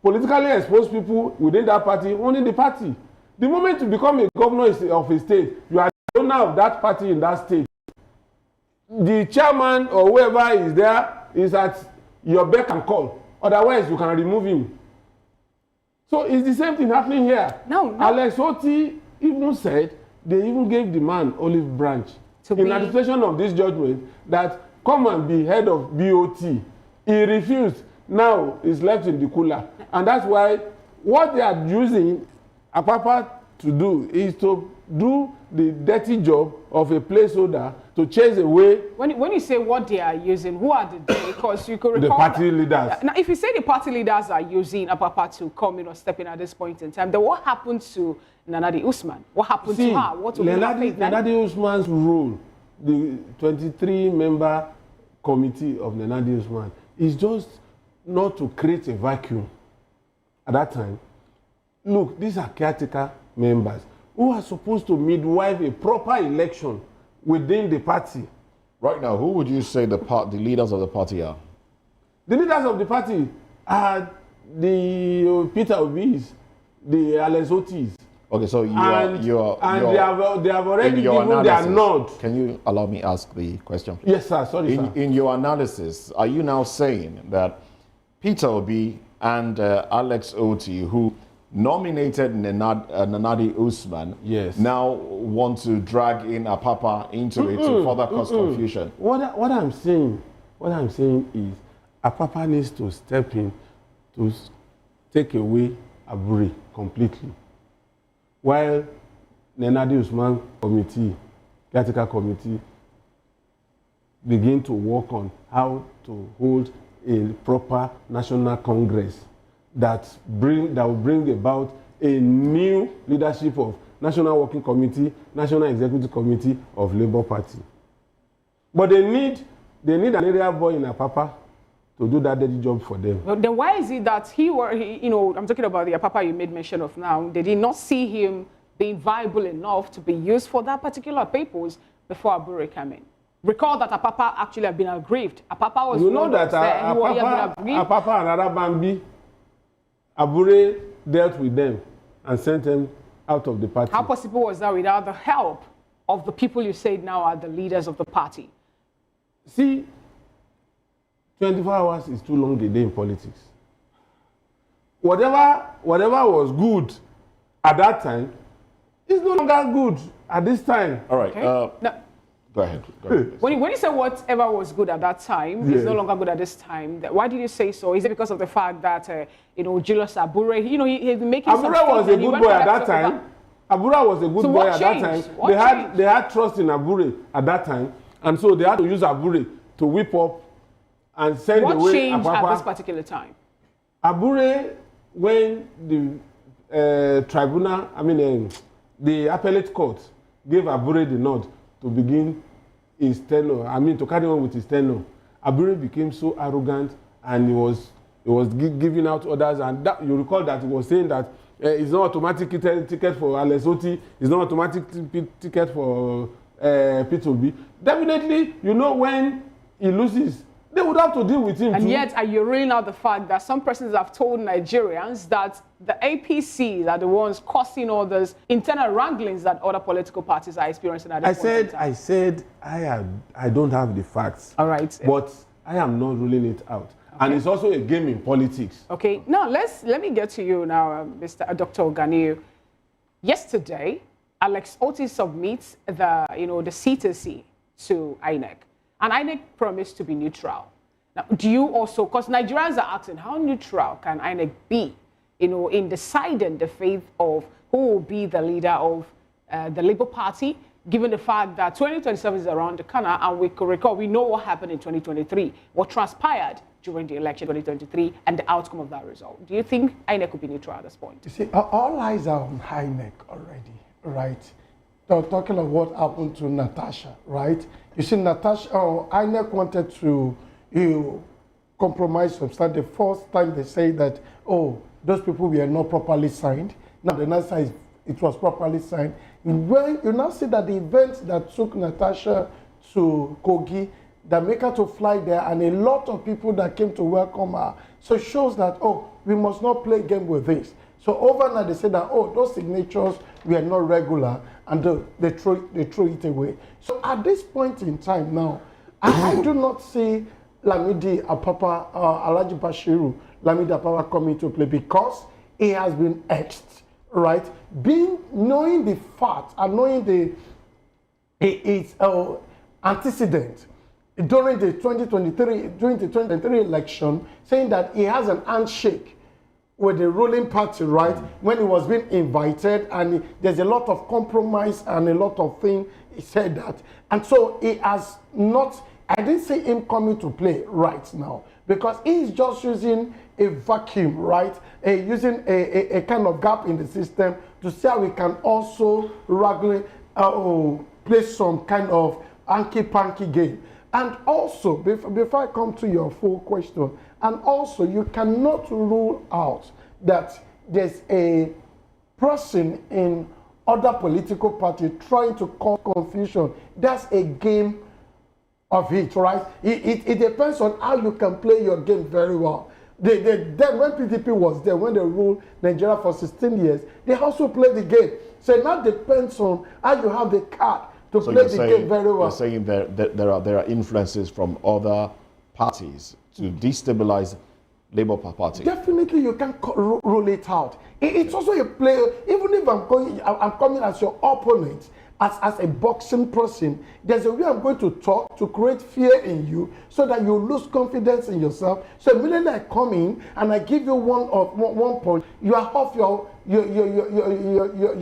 politically exposed people within that party owning the party. The moment you become a governor of a state, you are the owner of that party in that state. The chairman or whoever is there is at your beck and call. Otherwise, you can remove him. So it's the same thing happening here. No. Alex Otti even said they even gave the man olive branch in anticipation of this judgment that come and be head of BOT. He refused. Now he's left in the cooler. And that's why what they are using Apapa to do is to do the dirty job of a placeholder to chase away. When you say what they are using, who are they? Because you could recall the party leaders. Now, if you say the party leaders are using Apapa to come in or step in at this point in time, then what happened to Nanadi Usman? What happened to her? What will happen? Nanadi Usman's role, the 23-member committee of Nanadi Usman, is just not to create a vacuum at that time. Look, these are caretaker members who are supposed to midwife a proper election within the party. Right now, who would you say the leaders of the party are? The leaders of the party are the Peter Obis, the Alex Otis. Okay, so they have already given their nod. Can you allow me ask the question? Yes, sir. Sorry, sir. In your analysis, are you now saying that Peter Obi and Alex Otti, who nominated Nanadi Usman, yes, now want to drag in Apapa into it to further cause confusion? What I'm saying is Apapa needs to step in to take away Abure completely, while Nanadi Usman committee, caretaker committee, begin to work on how to hold a proper national congress that will bring about a new leadership of National Working Committee, National Executive Committee of Labour Party. But they need an area boy in Apapa to do that dirty job for them. But then why is it that I'm talking about the Apapa you made mention of now, they did not see him being viable enough to be used for that particular purpose before Abure came in? Recall that Apapa actually had been aggrieved. Apapa was Apapa and Arabambi, Abure dealt with them and sent them out of the party. How possible was that without the help of the people you said now are the leaders of the party? See, 24 hours is too long a day in politics. Whatever was good at that time is no longer good at this time. All right. Okay. Go ahead. When you say whatever was good at that time is no longer good at this time, why did you say so? Is it because of the fact that Julius Abure, he's making Abure was a good boy at that time. Abure was a good boy at that time. They had trust in Abure at that time, and so they had to use Abure to whip up and send away Apapa. What changed at this particular time? Abure, when the the appellate court gave Abure the nod to begin his tenure, to carry on with his tenure, Abure became so arrogant, and he was giving out orders, and that, you recall that he was saying that it's not automatic ticket for Alex Otti, it's not automatic ticket for P2B. Definitely, when he loses, they would have to deal with him. And too. yet, are you ruling out the fact that some persons have told Nigerians that the APC are the ones causing all those internal wranglings that other political parties are experiencing at this point in time? I said I don't have the facts. All right. But I am not ruling it out. Okay. And it's also a game in politics. Okay. Now let me get to you now, Mr. Dr. Ganiu. Yesterday, Alex Otti submits the C2C to INEC, and INEC promised to be neutral. Now, do you also, because Nigerians are asking, how neutral can INEC be, in deciding the fate of who will be the leader of the Labour Party, given the fact that 2027 is around the corner, and we could recall, we know what happened in 2023, what transpired during the election 2023, and the outcome of that result. Do you think INEC could be neutral at this point? You see, all eyes are on INEC already, right? So talking of what happened to Natasha, right? You see, INEC wanted to compromise substance. The first time they say that, those people were not properly signed. Now the next time it was properly signed. When you now see that the event that took Natasha to Kogi, that make her to fly there, and a lot of people that came to welcome her, so it shows that, we must not play game with this. So overnight they said that, those signatures were not regular, and they throw it away. So at this point in time now, I do not see Lamidi Apapa, Alhaji Bashiru, Lamidi Apapa coming to play, because he has been etched, right? Knowing the fact and knowing its antecedent during the 2023 election, saying that he has an handshake with the ruling party, right? When he was being invited, and there's a lot of compromise and a lot of things, he said that. And so he has not, I didn't see him coming to play right now, because he's just using a vacuum, right? Using a kind of gap in the system to see how we can also play some kind of hanky-panky game. And also, before I come to your full question, and also you cannot rule out that there's a person in other political party trying to cause confusion. That's a game of it, right? It depends on how you can play your game very well. Then when PDP was there, when they ruled Nigeria for 16 years, they also played the game. So it now depends on how you have the card to play the game very well. You're saying there are influences from other parties to destabilize Labour Party. Definitely, you can rule it out. It's also a player. Even if I'm coming as your opponent, as a boxing person, there's a way I'm going to talk to create fear in you, so that you lose confidence in yourself. So immediately I come in and I give you one point, you are off your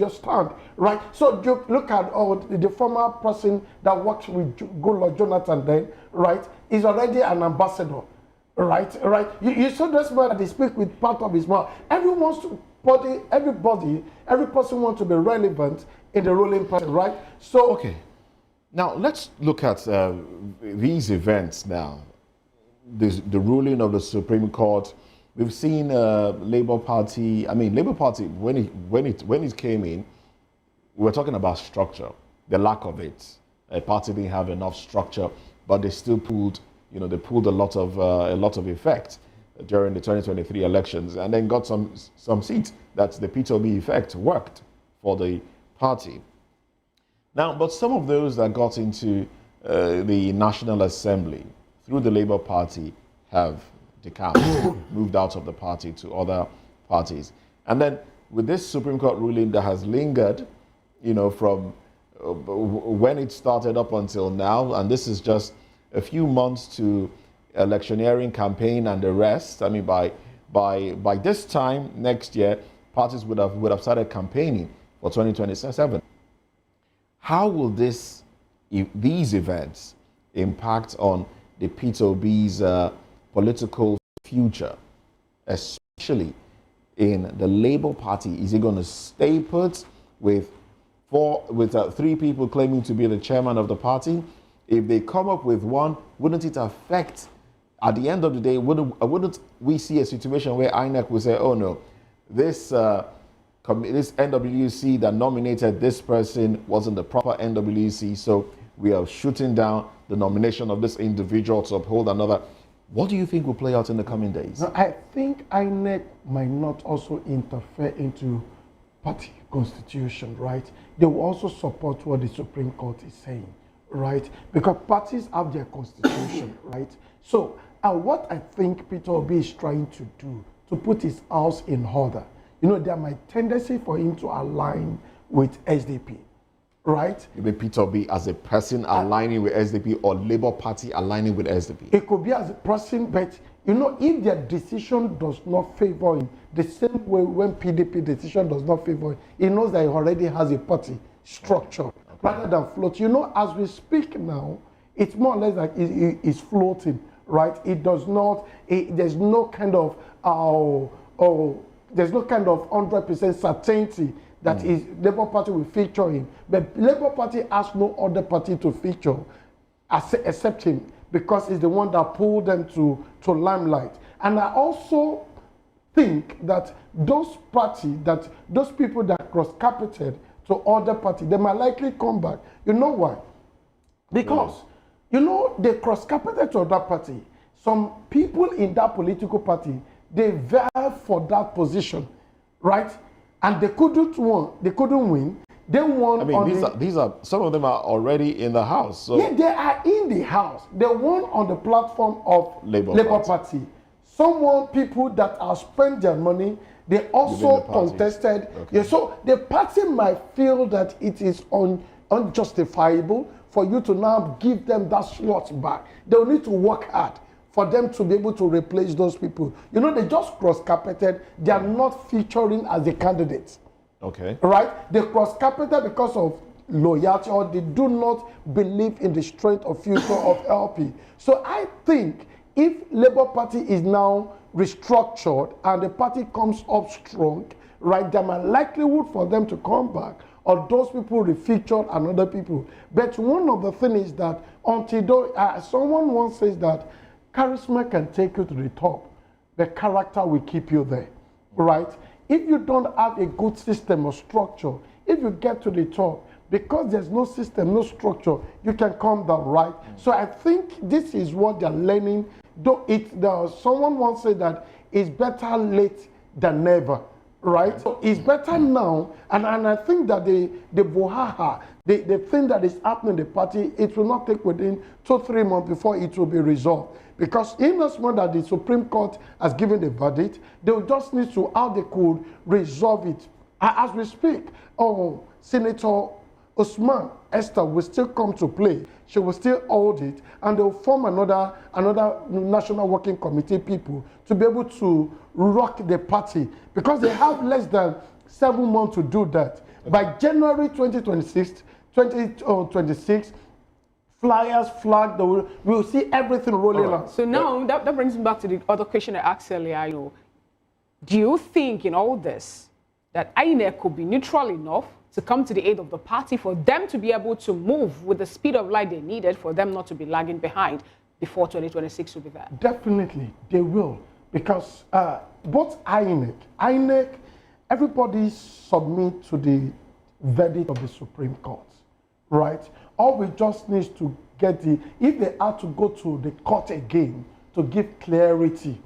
stand, right? So you look at the former person that works with Goodluck Jonathan then, right? Is already an ambassador, right? You saw this man that they speak with part of his mouth. Every person wants to be relevant in the ruling party, right? So okay, now let's look at these events now. The ruling of the Supreme Court. We've seen Labour Party. Labour Party when it came in, we were talking about structure, the lack of it. A party didn't have enough structure, but they still pulled a lot of effect during the 2023 elections, and then got some seats. That's the P2B effect worked for the party. Now, but some of those that got into the National Assembly through the Labour Party have decamped, moved out of the party to other parties. And then with this Supreme Court ruling that has lingered, from when it started up until now, and this is just a few months to electioneering campaign and the rest. By this time next year, parties would have started campaigning for 2027. How will these events impact on the P2B's political future, especially in the Labour Party? Is it going to stay put with three people claiming to be the chairman of the party? If they come up with one, wouldn't it affect, at the end of the day, wouldn't we see a situation where INEC will say, oh no, this NWC that nominated this person wasn't the proper NWC, so we are shooting down the nomination of this individual to uphold another. What do you think will play out in the coming days? No, I think INEC might not also interfere into party constitution, right? They will also support what the Supreme Court is saying, right? Because parties have their constitution, right? So what I think Peter Obi is trying to do, to put his house in order, you know, there might tendency for him to align with SDP, right? You mean Peter Obi as a person aligning with SDP or Labour Party aligning with SDP? It could be as a person, but you know, if their decision does not favor him, the same way when PDP decision does not favor him, he knows that he already has a party structure rather than float. You know, as we speak now, it's more or less like it's floating, right? It does not, there's no kind of, there's no kind of 100% certainty that is Labour Party will feature him. But Labour Party has no other party to feature except him, because he's the one that pulled them to limelight. And I also think that those people that cross-carpeted to other parties, they might likely come back. You know why? Because, you know, they cross-carpeted to other party. Some people in that political party, they vie for that position, right? And they couldn't win. They won. I mean, these are some of them are already in the house. So yeah, they are in the house. They won on the platform of Labour Party. People that have spent their money, they also contested. Okay. Yeah, so the party might feel that it is unjustifiable for you to now give them that slot back. They'll need to work hard for them to be able to replace those people. You know, they just cross-carpeted. They are not featuring as the candidates. Okay. Right? They cross-carpeted because of loyalty, or they do not believe in the strength of future of LP. So I think if Labour Party is now restructured and the party comes up strong, right, there might likelihood for them to come back, or those people refeatured and other people. But one of the things is that until someone once says that charisma can take you to the top, the character will keep you there, right? If you don't have a good system or structure, if you get to the top, because there's no system, no structure, you can come down, right? So I think this is what they're learning. Someone once said that it's better late than never, right? So it's better now, and I think that the bohaha, the thing that is happening in the party, it will not take within 2-3 months before it will be resolved. Because in as much that the Supreme Court has given the verdict, they will just need to how they could resolve it. As we speak, Senator Usman Esther will still come to play. She will still hold it, and they will form another National Working Committee people to be able to rock the party, because they have less than 7 months to do that. By January 2026, flyers, flag, we'll see everything rolling out. So now that brings me back to the other question I asked earlier. You know, do you think in all this that INEC could be neutral enough to come to the aid of the party for them to be able to move with the speed of light they needed, for them not to be lagging behind before 2026 will be there? Definitely, they will. Because both INEC, everybody submit to the verdict of the Supreme Court, right? All we just need to get if they have to go to the court again to give clarity,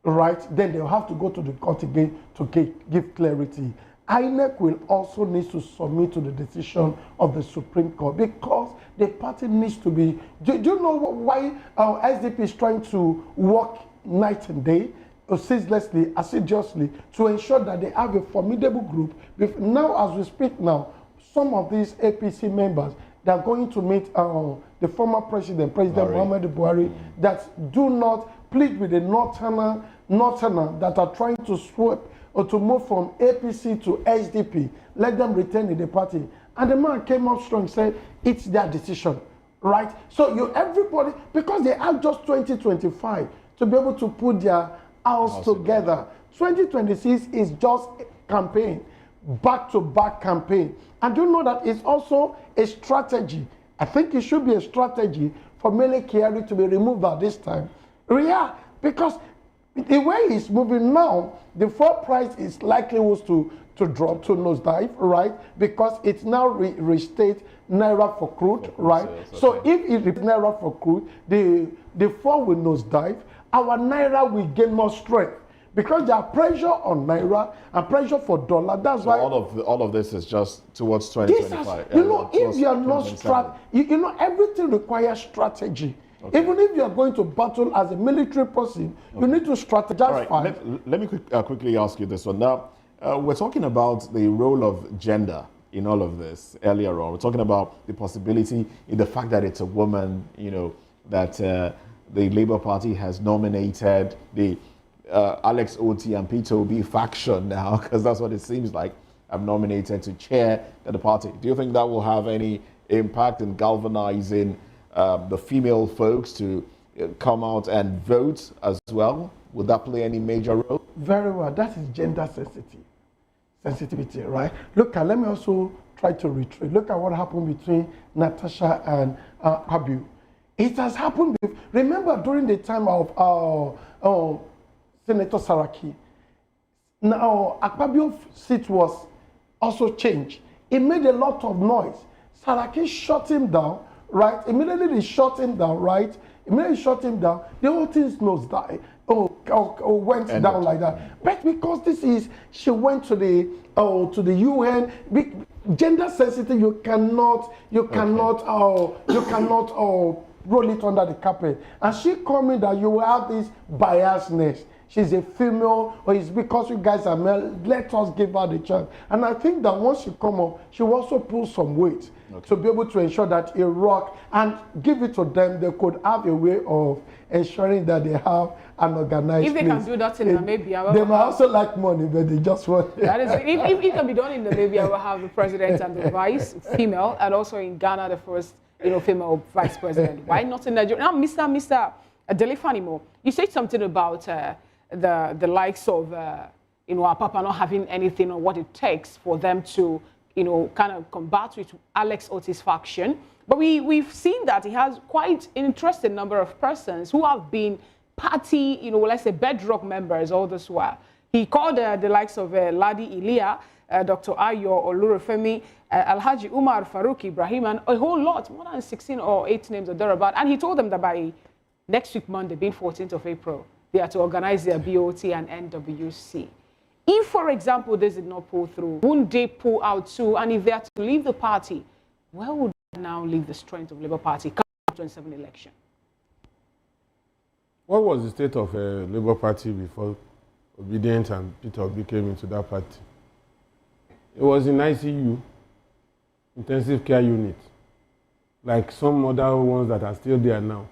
right? Then they'll have to go to the court again to give clarity. INEC will also need to submit to the decision of the Supreme Court, because the party needs to be. Do you know why SDP is trying to work night and day, ceaselessly, assiduously, to ensure that they have a formidable group? Now, as we speak now, some of these APC members, they are going to meet the former President Muhammadu Buhari, that do not plead with the Northerner that are trying to swap or to move from APC to SDP. Let them return in the party. And the man came up strong and said, it's their decision, right? So everybody, because they have just 2025 to be able to put their house together. 2026 is just campaign, back-to-back campaign. And you know that it's also a strategy I think it should be a strategy for Mele Kyari to be removed at this time. Yeah, because the way it's moving now, the fuel price is likely was to drop to nosedive, right? Because it's now restate Naira for crude, right? So if it is Naira for crude, the fuel will nosedive, our Naira will gain more strength. Because there are pressure on Naira and pressure for dollar. That's so why all of this is just towards 2025. If you are not everything requires strategy. Okay. Even if you are going to battle as a military person, you need to strategize. All right. Let me quickly ask you this one. Now, we're talking about the role of gender in all of this earlier on. We're talking about the possibility in the fact that it's a woman, that the Labour Party has nominated the Alex Otti and Peter Obi faction now, because that's what it seems like, I'm nominated to chair the party. Do you think that will have any impact in galvanizing the female folks to come out and vote as well? Would that play any major role? Very well. That is gender sensitivity, right? Let me also try to retrieve. Look at what happened between Natasha and Abure. It has happened. Remember during the time of Senator Saraki. Now, Akpabio's seat was also changed. It made a lot of noise. Saraki shut him down, right? Immediately they shut him down, right? Immediately shut him down. The whole thing's went down like that. But because she went to the UN, gender sensitive, you cannot roll it under the carpet. And she coming that you will have this biasness. She's a female, or it's because you guys are male, let us give her the chance. And I think that once she come up, she will also pull some weight to be able to ensure that Iraq, and give it to them, they could have a way of ensuring that they have an organized If they can do that in Namibia, they might also like money, but they just want... That is, if it can be done in Namibia, we'll have the president and the vice, female, and also in Ghana, the first female vice president. Why not in Nigeria? Now, Mr. Delifanimo, you said something about the likes of Apapa not having anything on what it takes for them to kind of combat with Alex Otti's faction. But we've seen that he has quite an interesting number of persons who have been party, let's say bedrock members all this while. He called the likes of Ladi Ilia, Dr. Ayo Olurefemi, Alhaji Umar Farouk Ibrahim, and a whole lot, more than 16 or 8 names or thereabout. And he told them that by next week, Monday, being 14th of April, they are to organize their BOT and NWC. If, for example, this did not pull through, wouldn't they pull out too? And if they are to leave the party, where would they now leave the strength of Labour Party come to the 2027 election? What was the state of Labour Party before Obedient and Peter Obi came into that party? It was in ICU, intensive care unit, like some other ones that are still there now.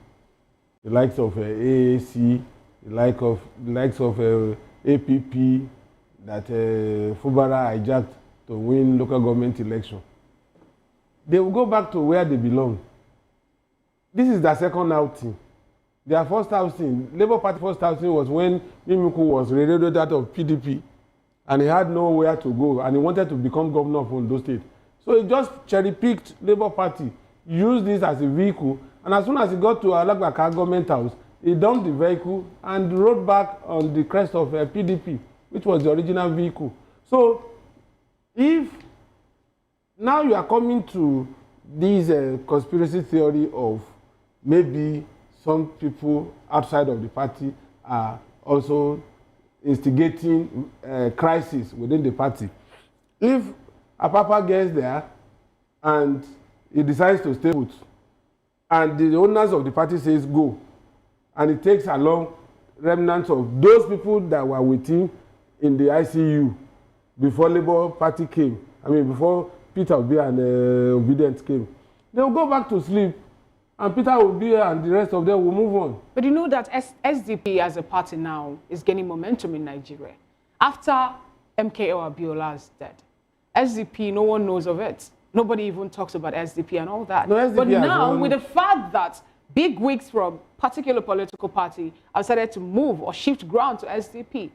The likes of AAC, the likes of APP, that Fubara hijacked to win local government election. They will go back to where they belong. This is their second outing. Their first outing, Labour Party first outing was when Mimiku was railroaded out of PDP and he had nowhere to go and he wanted to become governor of Ondo State. So he just cherry-picked Labour Party, used this as a vehicle, and as soon as he got to Alagbaka government house, he dumped the vehicle and rode back on the crest of PDP, which was the original vehicle. So if now you are coming to this conspiracy theory of maybe some people outside of the party are also instigating crisis within the party. If Apapa gets there and he decides to stay put, and the owners of the party says go, and it takes along remnants of those people that were with him in the ICU before Labour Party came, before Peter Obi and Obedient came, they will go back to sleep, and Peter Obi and the rest of them will move on. But you know that SDP as a party now is gaining momentum in Nigeria. After MKO Abiola is dead, SDP, no one knows of it. Nobody even talks about SDP and all that. No, SDP but now, with the fact that big wigs from particular political party have started to move or shift ground to SDP,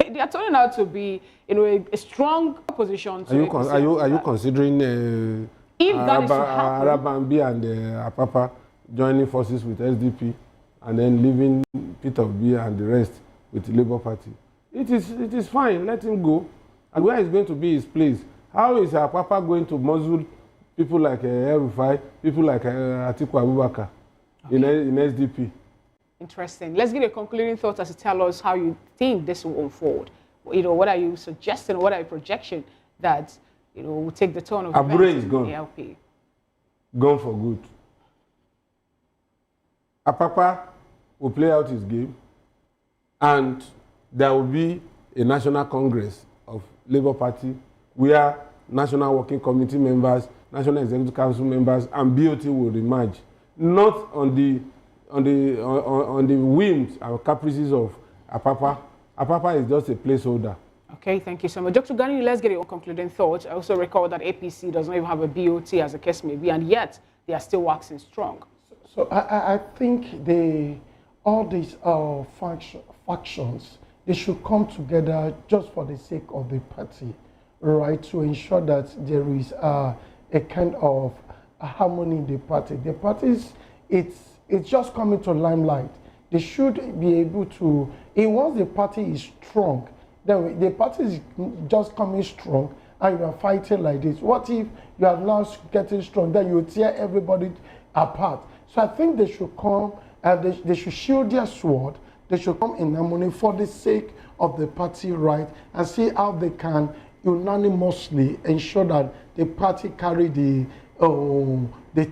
they are turning out to be, a strong opposition to Are you considering If that is to happen, Arabambi and Apapa joining forces with SDP and then leaving Peter Obi and the rest with the Labour Party. It is fine, let him go. And where is going to be his place? How is Apapa going to muzzle people like El-Rufai, people like Atiku Abubakar in SDP? Interesting. Let's get a concluding thought as to tell us how you think this will unfold. What are you suggesting, what are your projections that, will take the turn of Abure events is gone. in the LP? Gone for good. Apapa will play out his game, and there will be a national congress of Labour Party where National Working Committee members, National Executive Council members, and BOT will emerge, not on the whims and caprices of Apapa. Apapa is just a placeholder. Okay, thank you so much. Dr. Gani, let's get your concluding thoughts. I also recall that APC does not even have a BOT, as the case may be, and yet they are still waxing strong. So I think all these factions, they should come together just for the sake of the party, right, to ensure that there is a kind of harmony in the party. The parties, it's just coming to limelight. They should be able to, once the party is strong, then the party is just coming strong and you are fighting like this. What if you are now getting strong, then you tear everybody apart? So I think they should come and they should shield their sword. They should come in harmony for the sake of the party, right, and see how they can unanimously ensure that the party carry the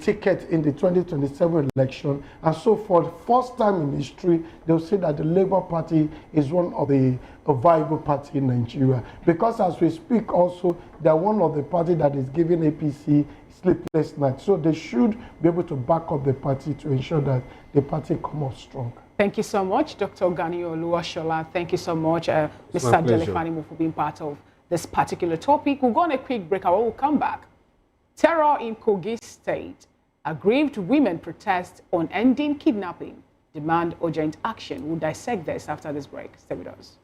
ticket in the 2027 election. And so for the first time in history, they'll say that the Labour Party is one of the viable party in Nigeria. Because as we speak also, they're one of the party that is giving APC sleepless nights. So they should be able to back up the party to ensure that the party come out strong. Thank you so much, Dr. Gani Oluwashola. Thank you so much, Mr. Delefanimo, for being part of this particular topic. We'll go on a quick break. I will come back. Terror in Kogi State. Aggrieved women protest on ending kidnapping. Demand urgent action. We'll dissect this after this break. Stay with us.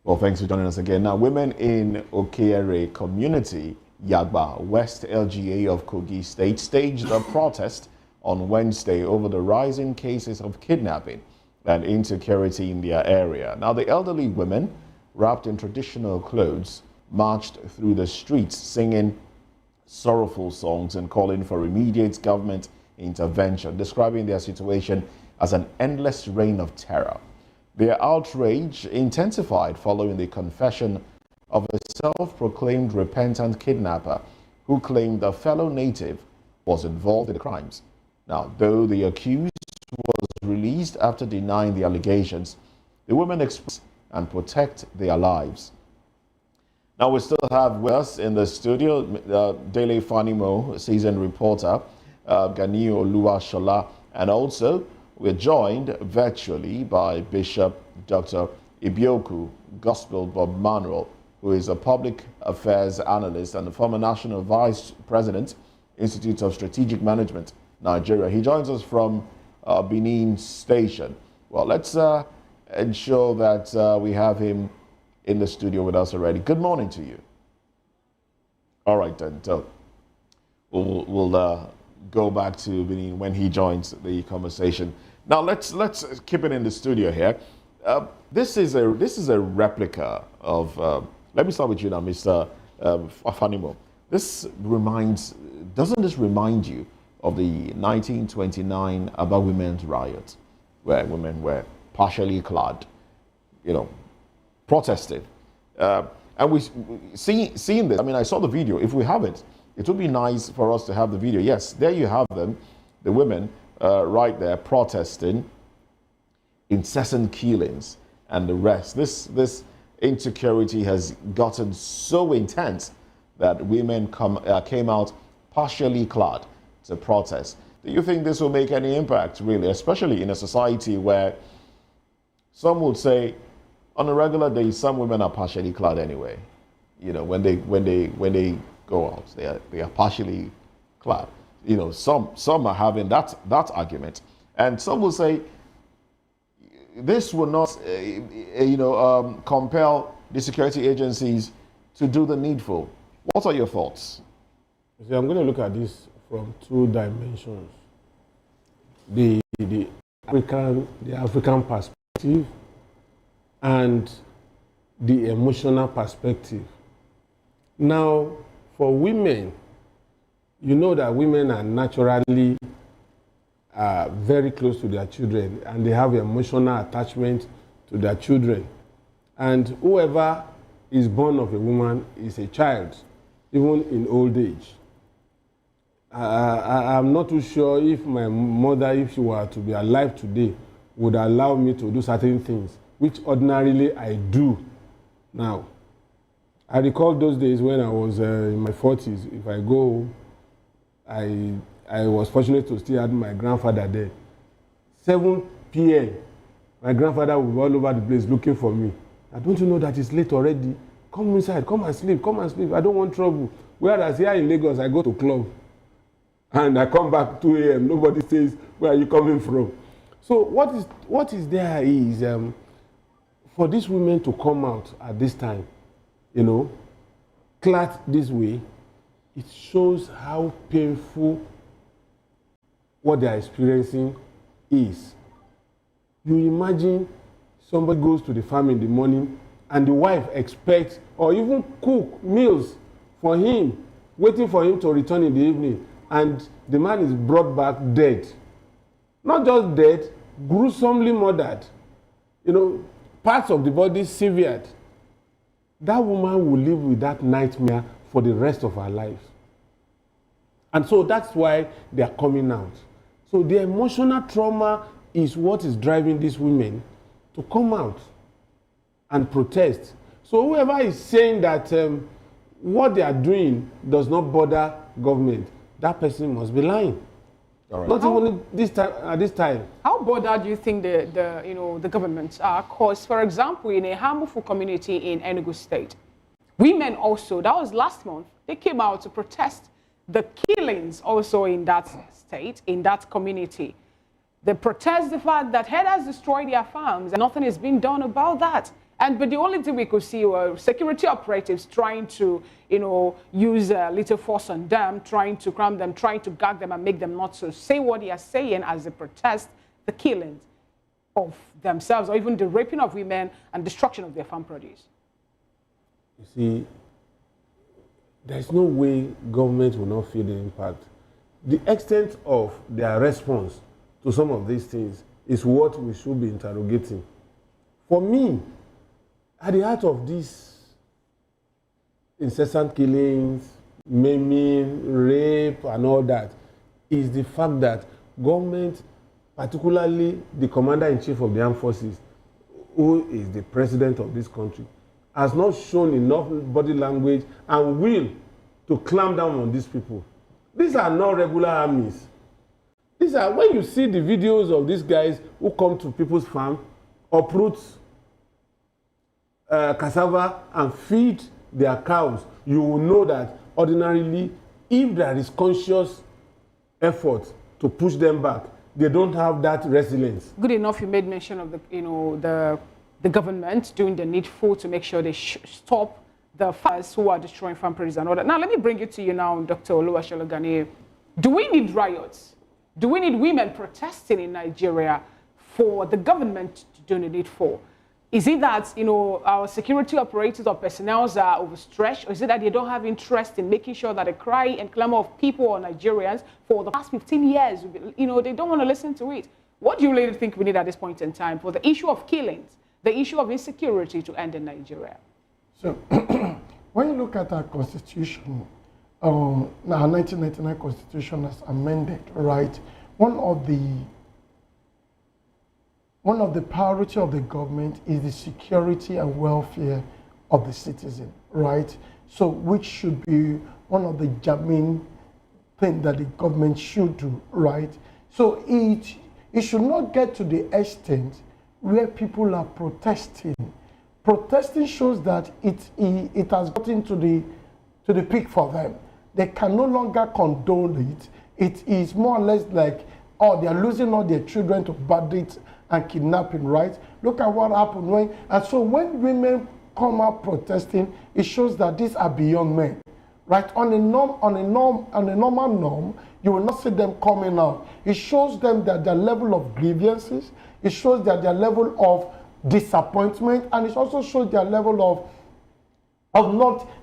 Well, thanks for joining us again. Now, women in Okeere community, Yagba, West LGA of Kogi State, staged a protest on Wednesday over the rising cases of kidnapping and insecurity in their area. Now, the elderly women, wrapped in traditional clothes, marched through the streets singing sorrowful songs and calling for immediate government intervention, describing their situation as an endless reign of terror. Their outrage intensified following the confession of a self-proclaimed repentant kidnapper who claimed a fellow native was involved in the crimes. Now, though the accused was released after denying the allegations, the women express and protect their lives. Now, we still have with us in the studio Dele Fanimo, seasoned reporter, Gani Oluwashola, and also we're joined virtually by Bishop Dr. Ibioku Gospel Bob Manuel, who is a public affairs analyst and the former national vice president, Institute of Strategic Management, Nigeria. He joins us from Benin Station. Well, let's ensure that we have him in the studio with us already. Good morning to you. All right, then. So we'll go back to Benin when he joins the conversation. Now let's keep it in the studio here. This is a replica of. Let me start with you now, Mr. Afanimo. Doesn't this remind you of the 1929 Aba Women's Riot, where women were partially clad, protested. And we seeing this, I mean, I saw the video. If we have it, it would be nice for us to have the video. Yes, there you have them, the women right there protesting, incessant killings and the rest. This insecurity has gotten so intense that women came out partially clad to protest. Do you think this will make any impact, really, especially in a society where some would say, on a regular day, some women are partially clad anyway. When they go out, they are partially clad. Some are having that argument, and some will say this will not, compel the security agencies to do the needful. What are your thoughts? See, I'm going to look at this from two dimensions: the African perspective and the emotional perspective. Now, for women, you know that women are naturally very close to their children, and they have emotional attachment to their children. And whoever is born of a woman is a child, even in old age. I'm not too sure if my mother, if she were to be alive today, would allow me to do certain things, which ordinarily I do now. I recall those days when I was in my 40s. If I go, I was fortunate to still have my grandfather there. 7 p.m., my grandfather would be all over the place looking for me. Don't you know that it's late already? Come inside, come and sleep, I don't want trouble. Whereas here in Lagos, I go to club and I come back 2 a.m. Nobody says, where are you coming from? So what is there is, for these women to come out at this time, clad this way, it shows how painful what they are experiencing is. You imagine somebody goes to the farm in the morning and the wife expects or even cook meals for him, waiting for him to return in the evening, and the man is brought back dead. Not just dead, gruesomely murdered. Parts of the body severed. That woman will live with that nightmare for the rest of her life. And so that's why they are coming out. So the emotional trauma is what is driving these women to come out and protest. So whoever is saying that what they are doing does not bother government, that person must be lying. All right. Not even at this time. How bothered do you think the governments are? Because, for example, in a harmful community in Enugu State, women also, that was last month, they came out to protest the killings also in that state, in that community. They protest the fact that herders destroy their farms and nothing is being done about that. But the only thing we could see were security operatives trying to, use a little force on them, trying to cram them, trying to gag them and make them not to say what they are saying as they protest the killings of themselves or even the raping of women and destruction of their farm produce. You see, there's no way government will not feel the impact. The extent of their response to some of these things is what we should be interrogating. For me, at the heart of these incessant killings, maiming, rape, and all that, is the fact that government, particularly the commander-in-chief of the armed forces, who is the president of this country, has not shown enough body language and will to clamp down on these people. These are not regular armies. These are, when you see the videos of these guys who come to people's farm, uproot cassava and feed their cows, you will know that ordinarily, if there is conscious effort to push them back, they don't have that resilience. Good enough, you made mention of the government doing the needful to make sure they stop the farmers who are destroying farm produce and all that. Now, let me bring it to you now, Dr. Oluwasegun. Do we need riots? Do we need women protesting in Nigeria for the government to do the needful? Is it that, you know, our security operators or personnel are overstretched, or is it that they don't have interest in making sure that the cry and clamor of people or Nigerians for the past 15 years, you know, they don't want to listen to it? What do you really think we need at this point in time for the issue of killings, the issue of insecurity to end in Nigeria? So, when you look at our constitution, our 1999 constitution as amended, right? One of the priority of the government is the security and welfare of the citizen, right? So, which should be one of the germane things that the government should do, right? So, it should not get to the extent where people are protesting. Protesting shows that it has gotten to the peak for them. They can no longer condone it. It is more or less like, oh, they are losing all their children to bandits and kidnapping, right? Look at what happened and so when women come out protesting, it shows that these are beyond men, right? On a normal norm, you will not see them coming out. It shows them that their level of grievances, it shows that their level of disappointment, and it also shows their level of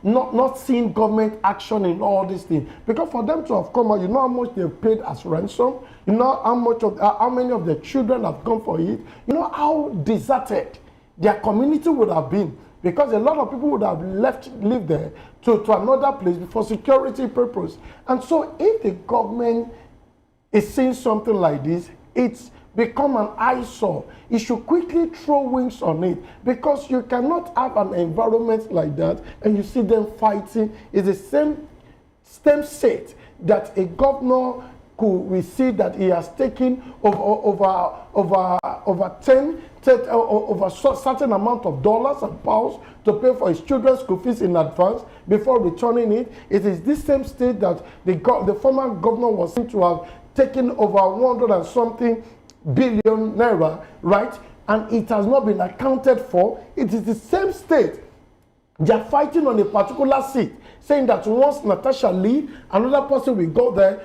not seeing government action in all these things. Because for them to have come out, you know how much they've paid as ransom, you know how many of their children have gone for it, you know how deserted their community would have been, because a lot of people would have lived there to another place for security purpose. And so if the government is seeing something like this, it's become an eyesore. You should quickly throw wings on it, because you cannot have an environment like that and you see them fighting. It's the same set that a governor we see that he has taken over certain amount of dollars and pounds to pay for his children's school fees in advance before returning it. It is this same state that the former governor was seen to have taken over 100 and something billion naira, right? And it has not been accounted for. It is the same state. They are fighting on a particular seat, saying that once Natasha leave, another person will go there.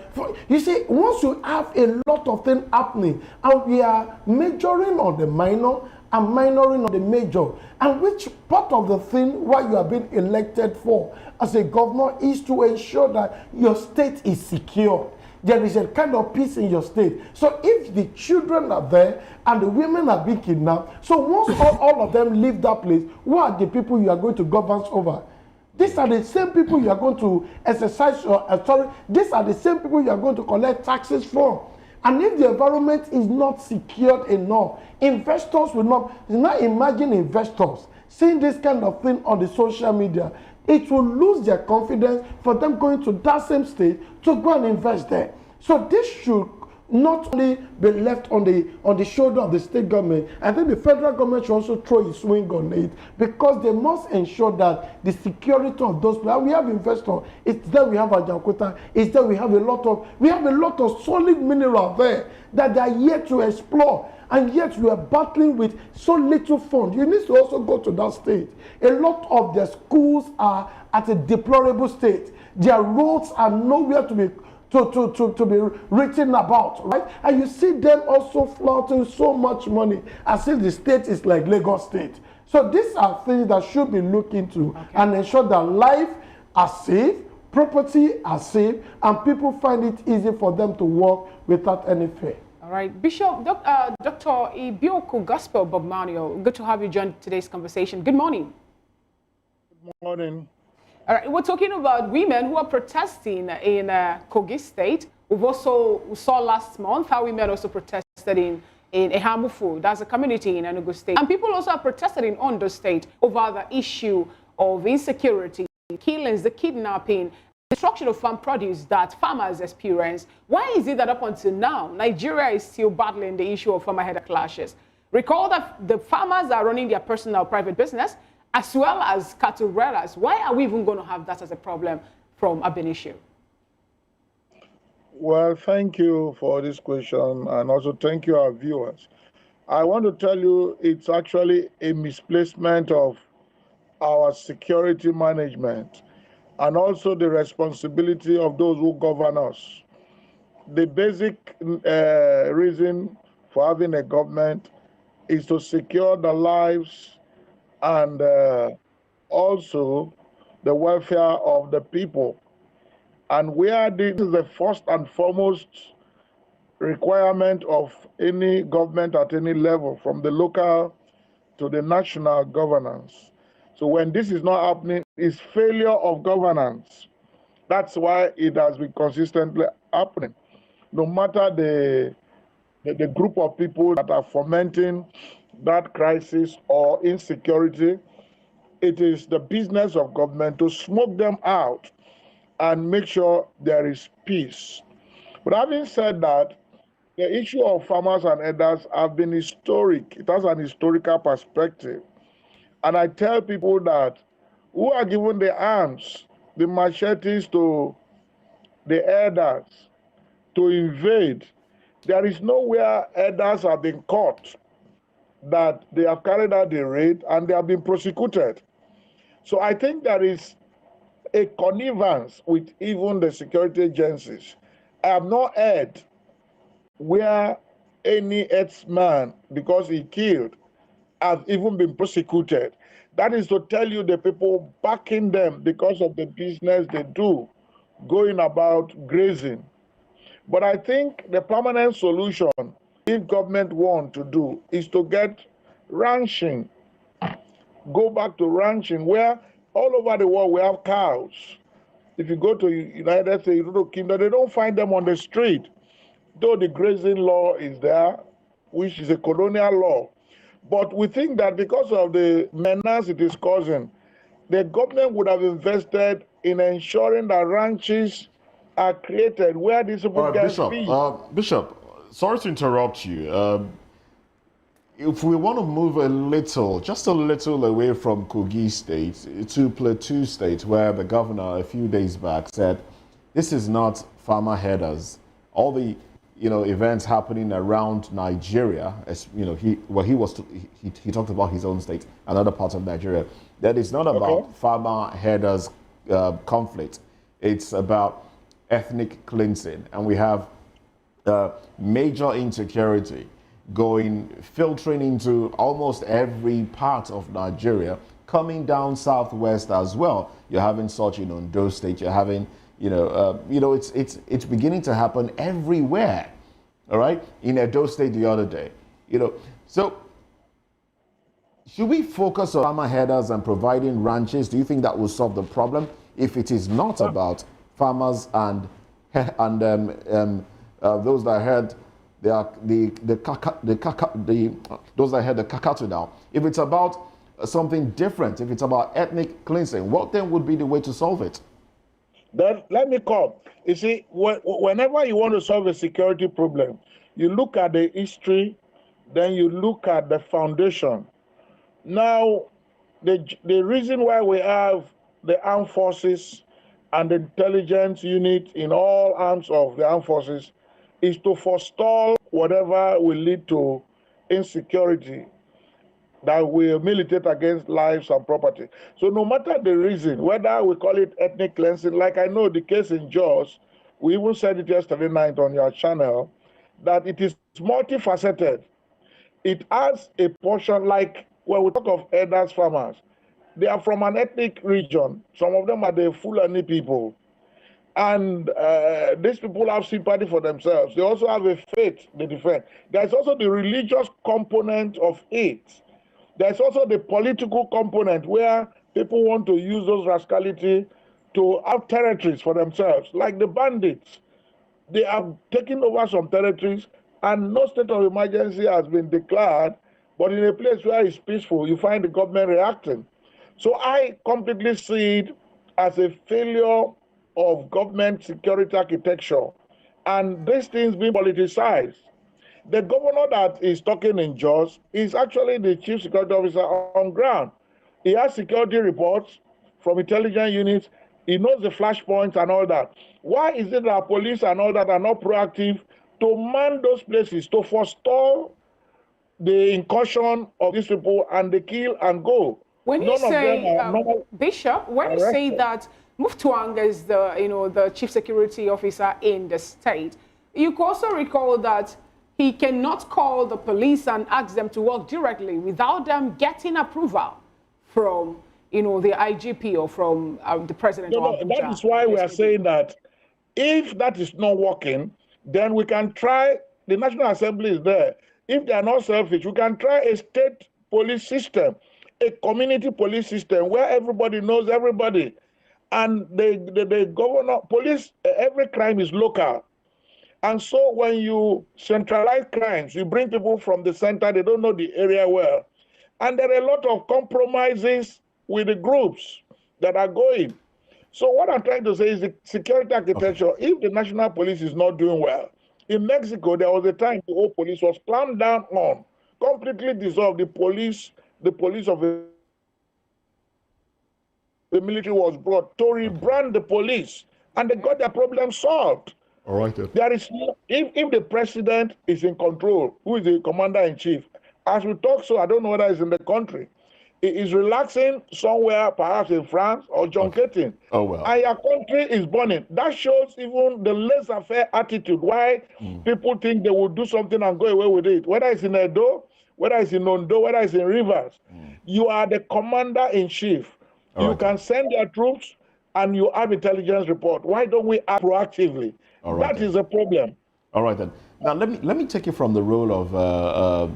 You see, once you have a lot of things happening, and we are majoring on the minor and minoring on the major, and which part of the thing why you are being elected for as a governor is to ensure that your state is secure. There is a kind of peace in your state. So if the children are there and the women are being kidnapped, so once all of them leave that place, who are the people you are going to govern over? These are the same people you are going to exercise your authority. These are the same people you are going to collect taxes from. And if the environment is not secured enough, investors will not. Now imagine investors seeing this kind of thing on the social media. It will lose their confidence for them going to that same state to go and invest there. So this should not only be left on the shoulder of the state government. I think the federal government should also throw its swing on it, because they must ensure that the security of those people. We have investors. It's there we have Ajakuta. It's there we have a lot of solid mineral there that they are yet to explore. And yet we are battling with so little funds. You need to also go to that state. A lot of their schools are at a deplorable state. Their roads are nowhere to be written about, right? And you see them also flouting so much money as if the state is like Lagos State. So these are things that should be looked into, and ensure that life are safe, property are safe, and people find it easy for them to work without any fear. All right, Bishop, Dr. Ibioku Gospel Bob Manuel, good to have you join today's conversation. Good morning. Good morning. All right, we're talking about women who are protesting in Kogi State. We saw last month how women also protested in Ehamufu, that's a community in Enugu State. And people also have protested in Ondo State over the issue of insecurity, killings, the kidnapping, destruction of farm produce that farmers experience. Why is it that up until now, Nigeria is still battling the issue of farmer-header clashes? Recall that the farmers are running their personal private business as well as cattle rearers. Why are we even going to have that as a problem from ab initio? Well, thank you for this question, and also thank you, our viewers. I want to tell you it's actually a misplacement of our security management, and also the responsibility of those who govern us. The basic reason for having a government is to secure the lives and also the welfare of the people. And where this is the first and foremost requirement of any government at any level, from the local to the national governance. So when this is not happening, it's failure of governance. That's why it has been consistently happening. No matter the group of people that are fomenting that crisis or insecurity, it is the business of government to smoke them out and make sure there is peace. But having said that, the issue of farmers and herders have been historic. It has an historical perspective. And I tell people that who are given the arms, the machetes to the herders to invade, there is nowhere herders have been caught that they have carried out the raid and they have been prosecuted. So I think there is a connivance with even the security agencies. I have not heard where any herdsman, because he killed, has even been prosecuted. That is to tell you the people backing them because of the business they do, going about grazing. But I think the permanent solution, if government want to do, is to get ranching, go back to ranching, where all over the world we have cows. If you go to United States, United Kingdom, they don't find them on the street. Though the grazing law is there, which is a colonial law. But we think that because of the menace it is causing, the government would have invested in ensuring that ranches are created where these people can feed. Bishop, sorry to interrupt you. If we want to move a little, just a little away from Kogi State to Plateau State, where the governor a few days back said, this is not farmer herders. All the events happening around Nigeria, as he talked about his own state and other parts of Nigeria. That is not about farmer herders conflict. It's about ethnic cleansing, and we have major insecurity filtering into almost every part of Nigeria, coming down southwest as well. You're having such in Ondo State. You're having it's beginning to happen everywhere. All right, in Edo State the other day. So should we focus on farmer herders and providing ranches? Do you think that will solve the problem? If it is not about farmers and those that herd those that herd the kakatu now. If it's about something different, if it's about ethnic cleansing, what then would be the way to solve it? Then let me come. You see, whenever you want to solve a security problem, you look at the history, then you look at the foundation. Now, the reason why we have the armed forces and the intelligence unit in all arms of the armed forces is to forestall whatever will lead to insecurity that will militate against lives and property. So no matter the reason, whether we call it ethnic cleansing, like I know the case in Jos, we even said it yesterday night on your channel, that it is multifaceted. It has a portion, like when we talk of herders, farmers, they are from an ethnic region. Some of them are the Fulani people. And these people have sympathy for themselves. They also have a faith they defend. There's also the religious component of it. There's also the political component where people want to use those rascality to have territories for themselves, like the bandits. They have taken over some territories and no state of emergency has been declared, but in a place where it's peaceful, you find the government reacting. So I completely see it as a failure of government security architecture and these things being politicized. The governor that is talking in Jos is actually the chief security officer on ground. He has security reports from intelligence units. He knows the flashpoints and all that. Why is it that police and all that are not proactive to man those places, to forestall the incursion of these people and the kill and go? When you say, Bishop, when you say that Muftuang is the chief security officer in the state, you also recall that he cannot call the police and ask them to work directly without them getting approval from, you know, the IGP or from the president of Abuja. That is why we are saying that if that is not working, then we can try, the National Assembly is there. If they are not selfish, we can try a state police system, a community police system where everybody knows everybody. And the governor, police, every crime is local. And so when you centralize crimes, you bring people from the center, they don't know the area well. And there are a lot of compromises with the groups that are going. So what I'm trying to say is the security architecture, if the national police is not doing well, in Mexico, there was a time the whole police was clamped down on, completely dissolved. The police of the military was brought to rebrand the police, and they got their problem solved. All right. There is no, if the president is in control, who is the commander-in-chief, as we talk, so I don't know whether it's in the country, he is relaxing somewhere, perhaps in France or junketing. Oh, well. And your country is burning. That shows even the laissez-faire attitude, why people think they will do something and go away with it. Whether it's in Edo, whether it's in Ondo, whether it's in Rivers, you are the commander-in-chief. You can send your troops and you have intelligence report. Why don't we act proactively? That is a problem. All right then. Now let me take it from the role of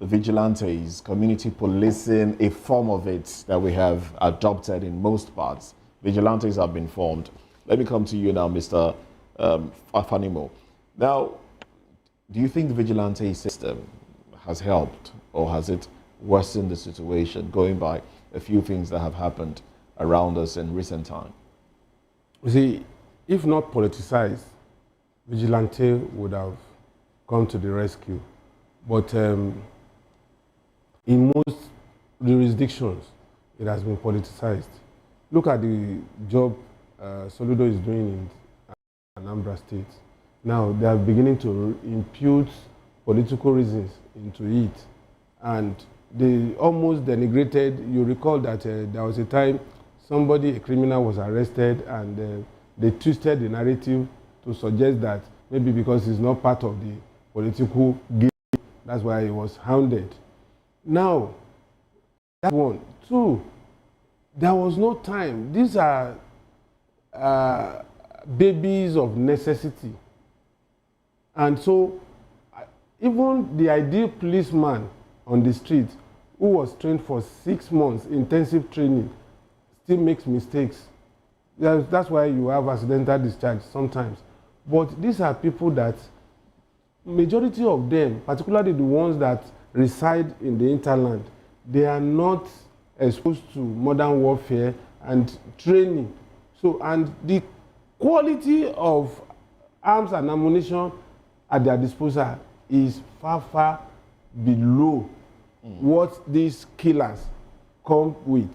vigilantes, community policing, a form of it that we have adopted in most parts. Vigilantes have been formed. Let me come to you now, Mr. Afanimo. Now, do you think the vigilante system has helped, or has it worsened the situation, going by a few things that have happened around us in recent time? You see, if not politicized, vigilante would have come to the rescue. But in most jurisdictions, it has been politicized. Look at the job Soludo is doing in Anambra State. Now, they are beginning to impute political reasons into it. And they almost denigrated. You recall that there was a time somebody, a criminal, was arrested, and they twisted the narrative to suggest that maybe because he's not part of the political game, that's why he was hounded. Now, that's one. Two, there was no time. These are babies of necessity. And so, even the ideal policeman on the street, who was trained for 6 months, intensive training, still makes mistakes. That's why you have accidental discharge sometimes. But these are people that, majority of them, particularly the ones that reside in the hinterland, they are not exposed to modern warfare and training. So, and the quality of arms and ammunition at their disposal is far, far below what these killers come with.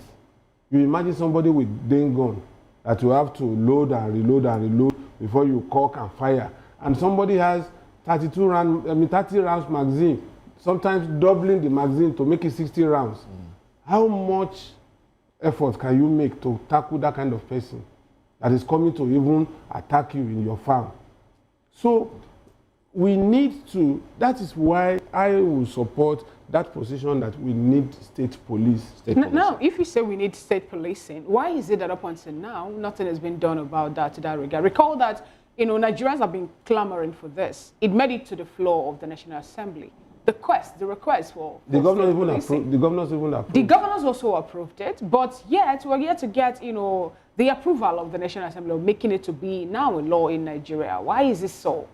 You imagine somebody with Dane gun that you have to load and reload before you cock and fire. And somebody has 30 rounds magazine, sometimes doubling the magazine to make it 60 rounds. How much effort can you make to tackle that kind of person that is coming to even attack you in your farm? So we need to, that is why I will support that position that we need state police. Now, if you say we need state policing, why is it that up until now, nothing has been done about that to that regard? Recall that, you know, Nigerians have been clamoring for this. It made it to the floor of the National Assembly. The request for the governor even approved. The governors even approved. The governors also approved it, but yet we're yet to get, you know, the approval of the National Assembly of making it to be now a law in Nigeria. Why is this so?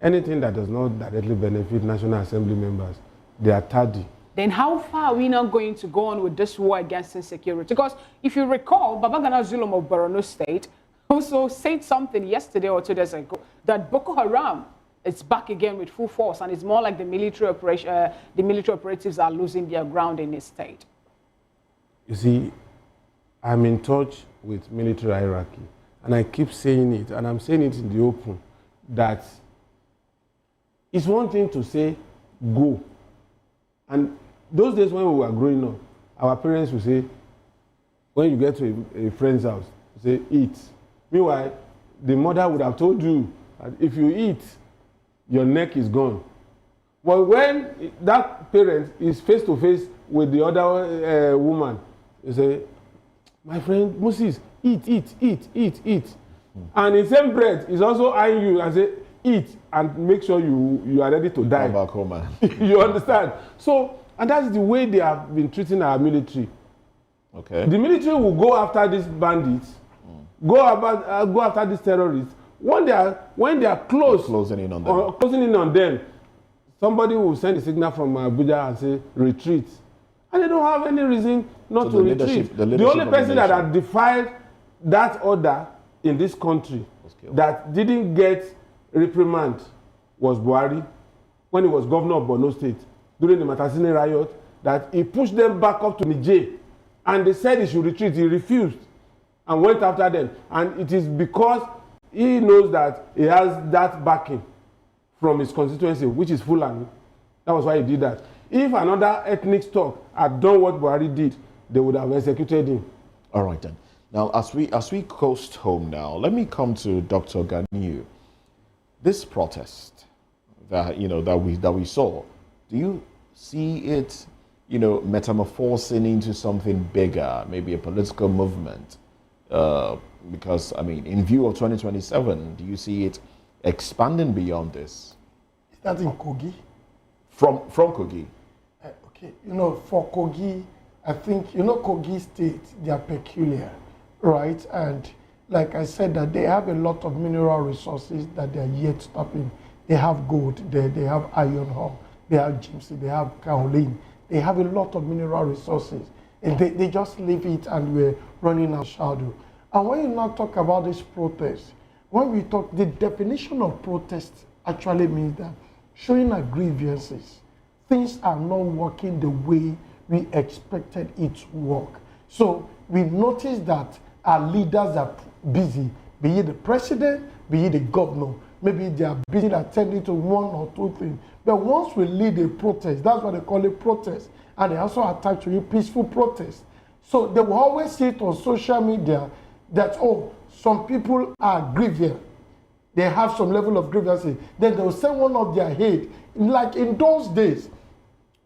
Anything that does not directly benefit National Assembly members, they are tardy. Then how far are we now going to go on with this war against insecurity? Because if you recall, Babagana Zulum of Borno State also said something yesterday or 2 days ago that Boko Haram is back again with full force, and it's more like the military operatives are losing their ground in his state. You see, I'm in touch with military hierarchy, and I keep saying it, and I'm saying it in the open, that it's one thing to say, go. And those days when we were growing up, our parents would say, when you get to a friend's house, say, eat. Meanwhile, the mother would have told you that if you eat, your neck is gone. But when that parent is face to face with the other woman, you say, my friend Moses, eat. And in the same breath, he's also eyeing you and say, eat and make sure you are ready to die. Come back home, man. You understand? So, and that's the way they have been treating our military. Okay. The military will go after these bandits, go after these terrorists. When they are closing in on them, somebody will send a signal from Abuja and say retreat, and they don't have any reason not to retreat. The only person that had defied that order in this country that didn't get reprimand was Buhari when he was governor of Borno State during the Matasine riot. That he pushed them back up to Niger, and they said he should retreat. He refused and went after them, and it is because he knows that he has that backing from his constituency, which is Fulani. That was why he did that. If another ethnic stock had done what Buhari did, they would have executed him. All right then. Now, as we coast home now, let me come to Dr. Ganiu. This protest that that we saw, do you see it, metamorphosing into something bigger, maybe a political movement? Because I mean, in view of 2027, do you see it expanding beyond this? Is that in Kogi? From Kogi. Okay, for Kogi, I think, Kogi State, they are peculiar, right? And like I said, that they have a lot of mineral resources that they are yet tapping. They have gold, they have iron ore, they have gypsum, they have kaolin. They have a lot of mineral resources. And they just leave it and we're running our shadow. And when you now talk about this protest, when we talk, the definition of protest actually means that showing our grievances, things are not working the way we expected it to work. So we notice that our leaders are busy, be it the president, be it the governor. Maybe they are busy attending to one or two things. But once we lead a protest, that's what they call a protest. And they also attach to a peaceful protest. So they will always see it on social media that, some people are grieving. They have some level of grievances. Then they will send one of their head. Like in those days,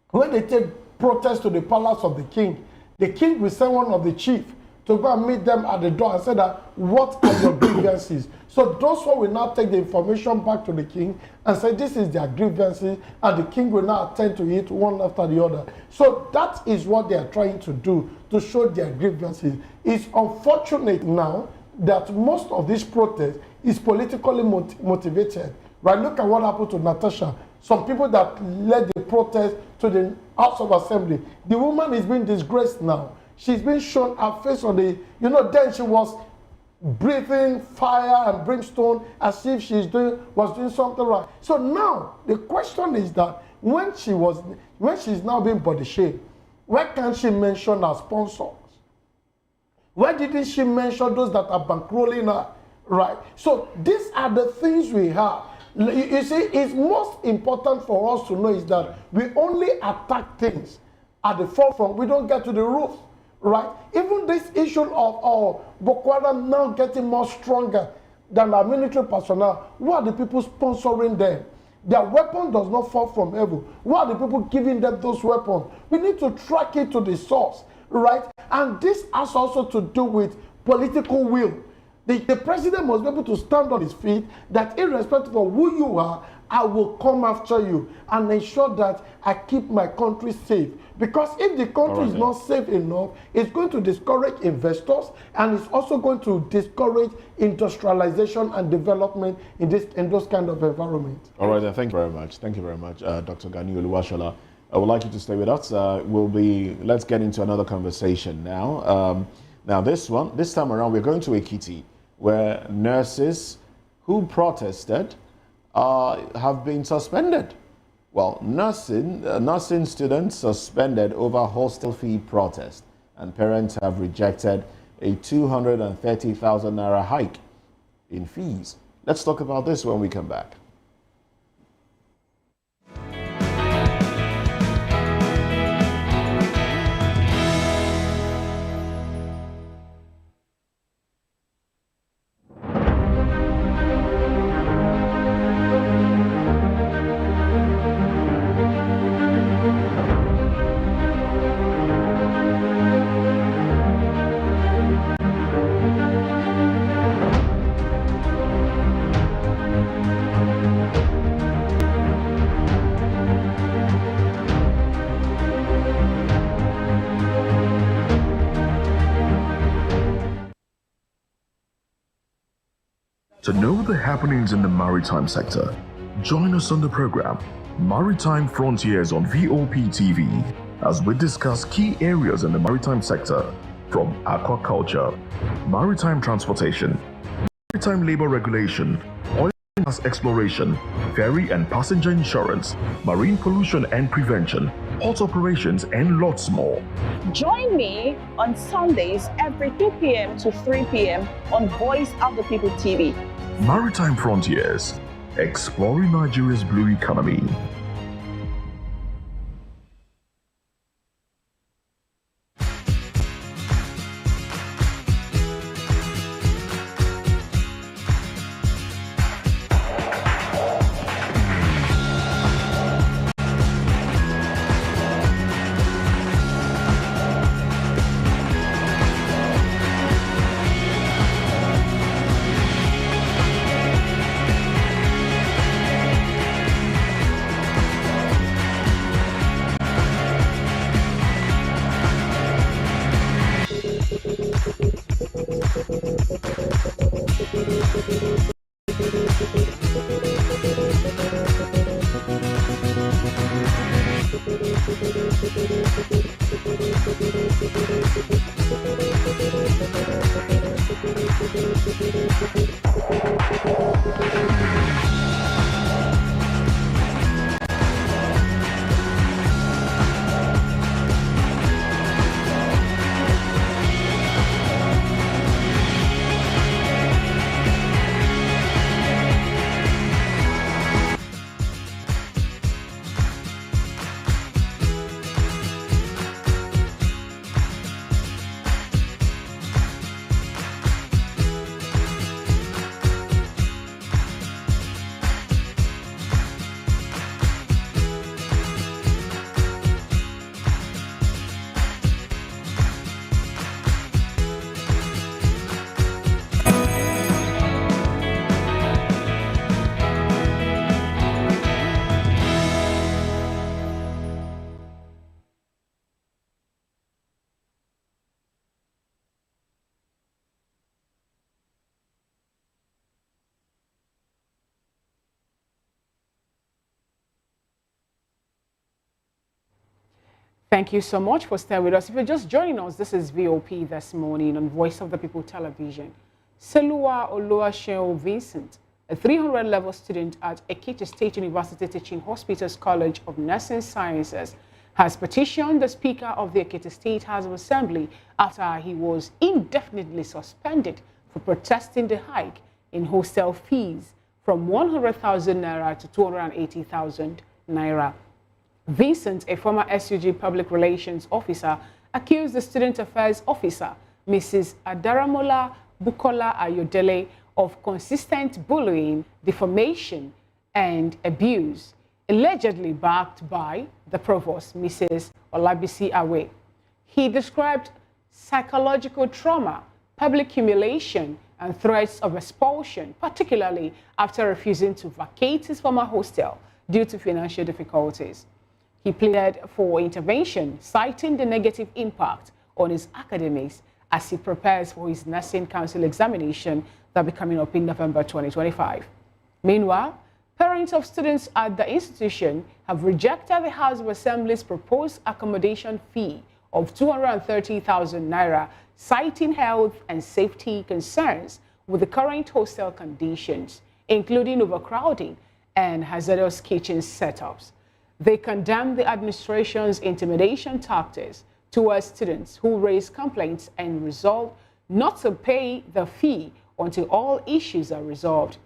when they take protest to the palace of the king will send one of the chief to go and meet them at the door and say that, what are your grievances? So those one will now take the information back to the king and say this is their grievances, and the king will now attend to it one after the other. So that is what they are trying to do, to show their grievances. It's unfortunate now that most of this protest is politically motivated. Right? Look at what happened to Natasha. Some people that led the protest to the House of Assembly. The woman is being disgraced now. She's been shown her face on the, then she was breathing fire and brimstone as if was doing something right. So now the question is that when she's now being body shamed, why can't she mention her sponsors? Why didn't she mention those that are bankrolling her? Right? So these are the things we have. You see, it's most important for us to know is that we only attack things at the forefront. We don't get to the roof. Right? Even this issue of Boko Haram now getting more stronger than our military personnel. Who are the people sponsoring them? Their weapon does not fall from heaven. Who are the people giving them those weapons? We need to track it to the source, right? And this has also to do with political will. The president must be able to stand on his feet that irrespective of who you are, I will come after you and ensure that I keep my country safe. Because if the country is not safe enough, it's going to discourage investors, and it's also going to discourage industrialization and development in those kind of environments. All right, then, thank you very much. Thank you very much, Dr. Ganiu Oluwashola. I would like you to stay with us. Let's get into another conversation now. Now this time around, we're going to Ekiti, where nurses who protested have been suspended. Well, nursing students suspended over hostel fee protest, and parents have rejected a 230,000 naira hike in fees. Let's talk about this when we come back. To know the happenings in the maritime sector, join us on the program Maritime Frontiers on VOP TV as we discuss key areas in the maritime sector from aquaculture, maritime transportation, maritime labor regulation, oil and gas exploration, ferry and passenger insurance, marine pollution and prevention, port operations, and lots more. Join me on Sundays every 2 p.m. to 3 p.m. on Voice of the People TV. Maritime Frontiers, exploring Nigeria's blue economy. Thank you so much for staying with us. If you're just joining us, this is VOP This Morning on Voice of the People Television. Selua Oluwaseun Vincent, a 300-level student at Ekiti State University Teaching Hospitals College of Nursing Sciences, has petitioned the Speaker of the Ekiti State House of Assembly after he was indefinitely suspended for protesting the hike in hostel fees from 100,000 naira to 280,000 naira. Vincent, a former SUG public relations officer, accused the student affairs officer, Mrs. Adaramola Bukola Ayodele, of consistent bullying, defamation, and abuse, allegedly backed by the provost, Mrs. Olabisi Awe. He described psychological trauma, public humiliation, and threats of expulsion, particularly after refusing to vacate his former hostel due to financial difficulties. He pleaded for intervention, citing the negative impact on his academics as he prepares for his nursing council examination that will be coming up in November 2025. Meanwhile, parents of students at the institution have rejected the House of Assembly's proposed accommodation fee of 230,000 naira, citing health and safety concerns with the current hostel conditions, including overcrowding and hazardous kitchen setups. They condemn the administration's intimidation tactics towards students who raise complaints and resolve not to pay the fee until all issues are resolved.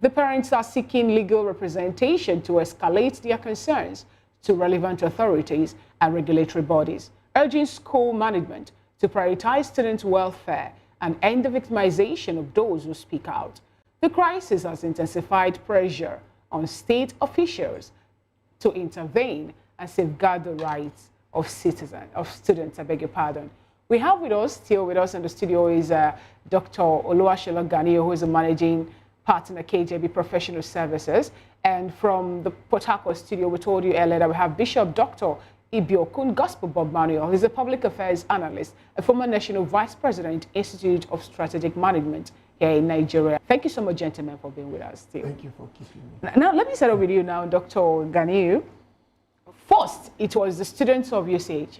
The parents are seeking legal representation to escalate their concerns to relevant authorities and regulatory bodies, urging school management to prioritize student welfare and end the victimization of those who speak out. The crisis has intensified pressure on state officials to intervene and safeguard the rights of students, I beg your pardon. We have with us, still with us in the studio is Dr. Oluwaseun Ganiyo, who is a managing partner KJB Professional Services. And from the Port Harcourt studio, we told you earlier that we have Bishop Dr. Ibiokun Gospel Bob Manuel. He's a public affairs analyst, a former national vice president, Institute of Strategic Management, here in Nigeria. Thank you so much, gentlemen, for being with us today. Thank you for keeping me. Now, let me start off with you now, Dr. Ganiu. First, it was the students of USH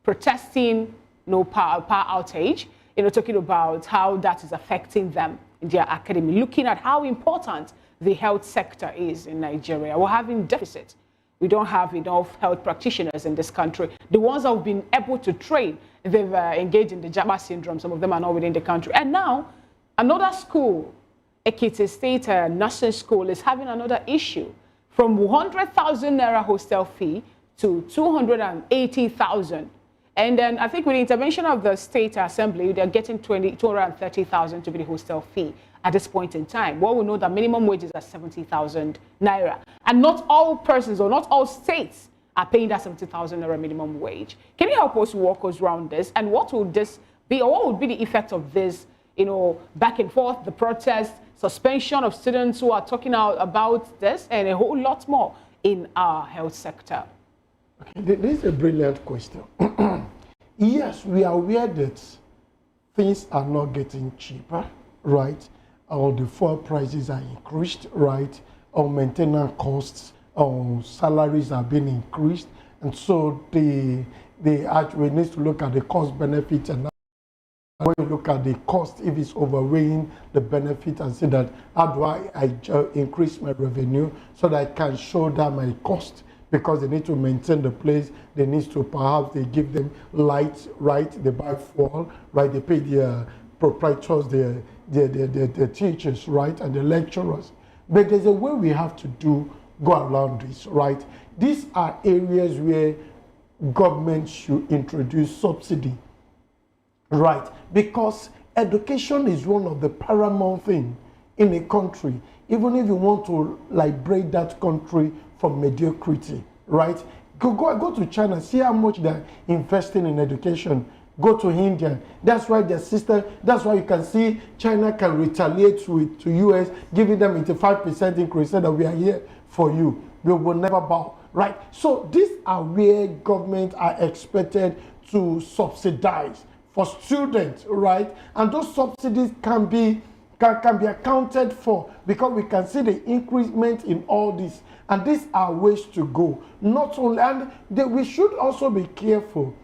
protesting no power outage, talking about how that is affecting them in their academy, looking at how important the health sector is in Nigeria. We're having deficit. We don't have enough health practitioners in this country. The ones that have been able to train, they've engaged in the Jabba syndrome. Some of them are not within the country. And now, another school, Ekiti State Nursing School, is having another issue. From 100,000 naira hostel fee to 280,000. And then I think with the intervention of the State Assembly, they're getting 230,000 to be the hostel fee at this point in time. Well, we know that minimum wages are 70,000 naira. And not all persons or not all states are paying that 70,000 naira minimum wage. Can you help us walk us around this? And what will this be, or what would be the effect of this, back and forth, the protest, suspension of students who are talking out about this, and a whole lot more in our health sector? Okay, this is a brilliant question. Yes, we are aware that things are not getting cheaper, right? All the fuel prices are increased, right? Our maintenance costs, our salaries are being increased. And so we need to look at the cost benefit, and when you look at the cost, if it's overweighing the benefit, and say that, how do I increase my revenue so that I can show that my cost? Because they need to maintain the place, they need to perhaps they give them lights, right? They buy fuel, right? They pay their proprietors, the teachers, right? And the lecturers. But there's a way we have to go around this, right? These are areas where government should introduce subsidy, right? Because education is one of the paramount things in a country, even if you want to liberate that country from mediocrity, right? Go to China, see how much they're investing in education. Go to India. That's why their system, that's why you can see China can retaliate to US, giving them 85% increase, so that we are here for you. We will never bow, right? So these are where government are expected to subsidize for students, right? And those subsidies can be accounted for, because we can see the increment in all this. And these are ways to go. Not only, and we should also be careful,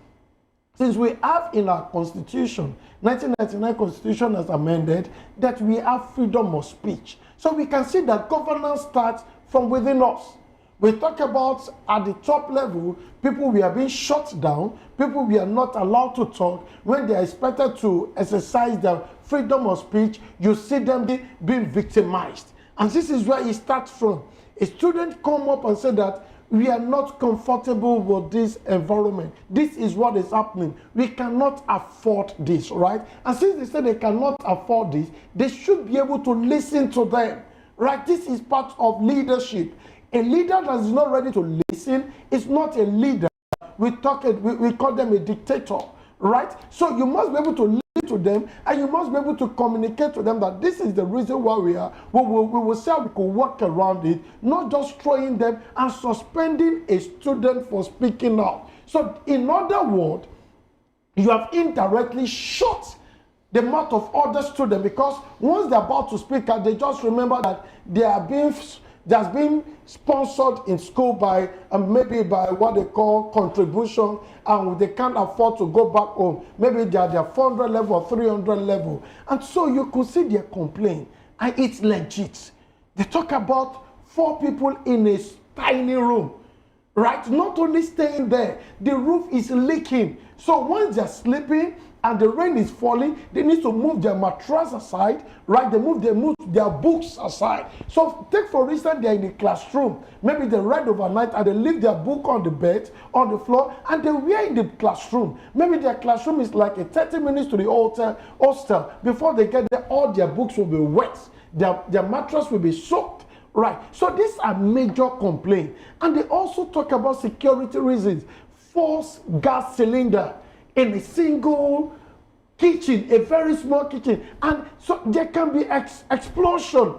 since we have in our constitution, 1999 constitution as amended, that we have freedom of speech. So we can see that governance starts from within us. We talk about at the top level, people we are being shut down, people we are not allowed to talk. When they are expected to exercise their freedom of speech, you see them being victimized. And this is where it starts from. A student come up and say that we are not comfortable with this environment. This is what is happening. We cannot afford this, right? And since they say they cannot afford this, they should be able to listen to them, right? This is part of leadership. A leader that is not ready to listen is not a leader. We call them a dictator, right? So you must be able to listen to them, and you must be able to communicate to them that this is the reason why we are. We will say we could work around it, not just throwing them and suspending a student for speaking out. So in other words, you have indirectly shut the mouth of other students, because once they're about to speak out, they just remember that that's been sponsored in school by maybe by what they call contribution, and they can't afford to go back home. Maybe they are their 400 level or 300 level. And so you could see their complaint, and it's legit. They talk about 4 people in a tiny room, right? Not only staying there, the roof is leaking. So once they're sleeping and the rain is falling, they need to move their mattress aside, right? They move their books aside. So take for instance, they're in the classroom. Maybe they read overnight and they leave their book on the bed, on the floor, and they were in the classroom. Maybe their classroom is like a 30 minutes to the hostel. Before they get there, all their books will be wet. Their mattress will be soaked. Right, so these are major complaints. And they also talk about security reasons. False gas cylinder in a single kitchen, a very small kitchen. And so there can be explosion.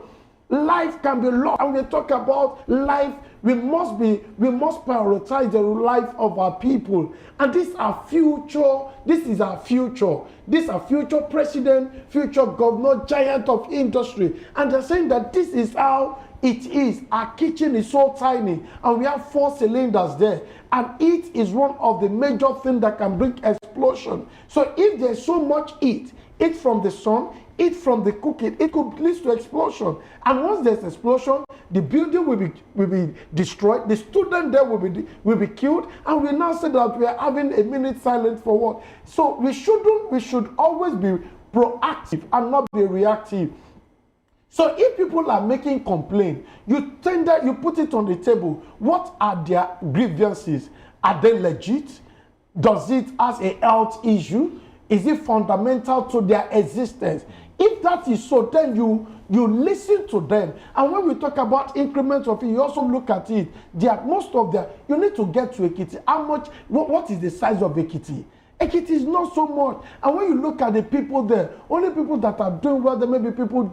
Life can be lost. And we talk about life We must prioritize the life of our people. And this is our future. This is our future. This is our future president, future governor, giant of industry. And they're saying that this is how it is. Our kitchen is so tiny and we have 4 cylinders there. And heat is one of the major things that can bring explosion. So if there's so much heat from the sun, heat from the cooking, it could lead to explosion. And once there's explosion, the building will be destroyed, the student there will be killed, and we now say that we are having a minute silence for what? So we should always be proactive and not be reactive. So if people are making complaint, you put it on the table. What are their grievances? Are they legit? Does it has a health issue? Is it fundamental to their existence? If that is so, then you listen to them. And when we talk about increments of it, you also look at it. You need to get to Ekiti. How much? What is the size of Ekiti? Ekiti is not so much. And when you look at the people there, only people that are doing well, there may be people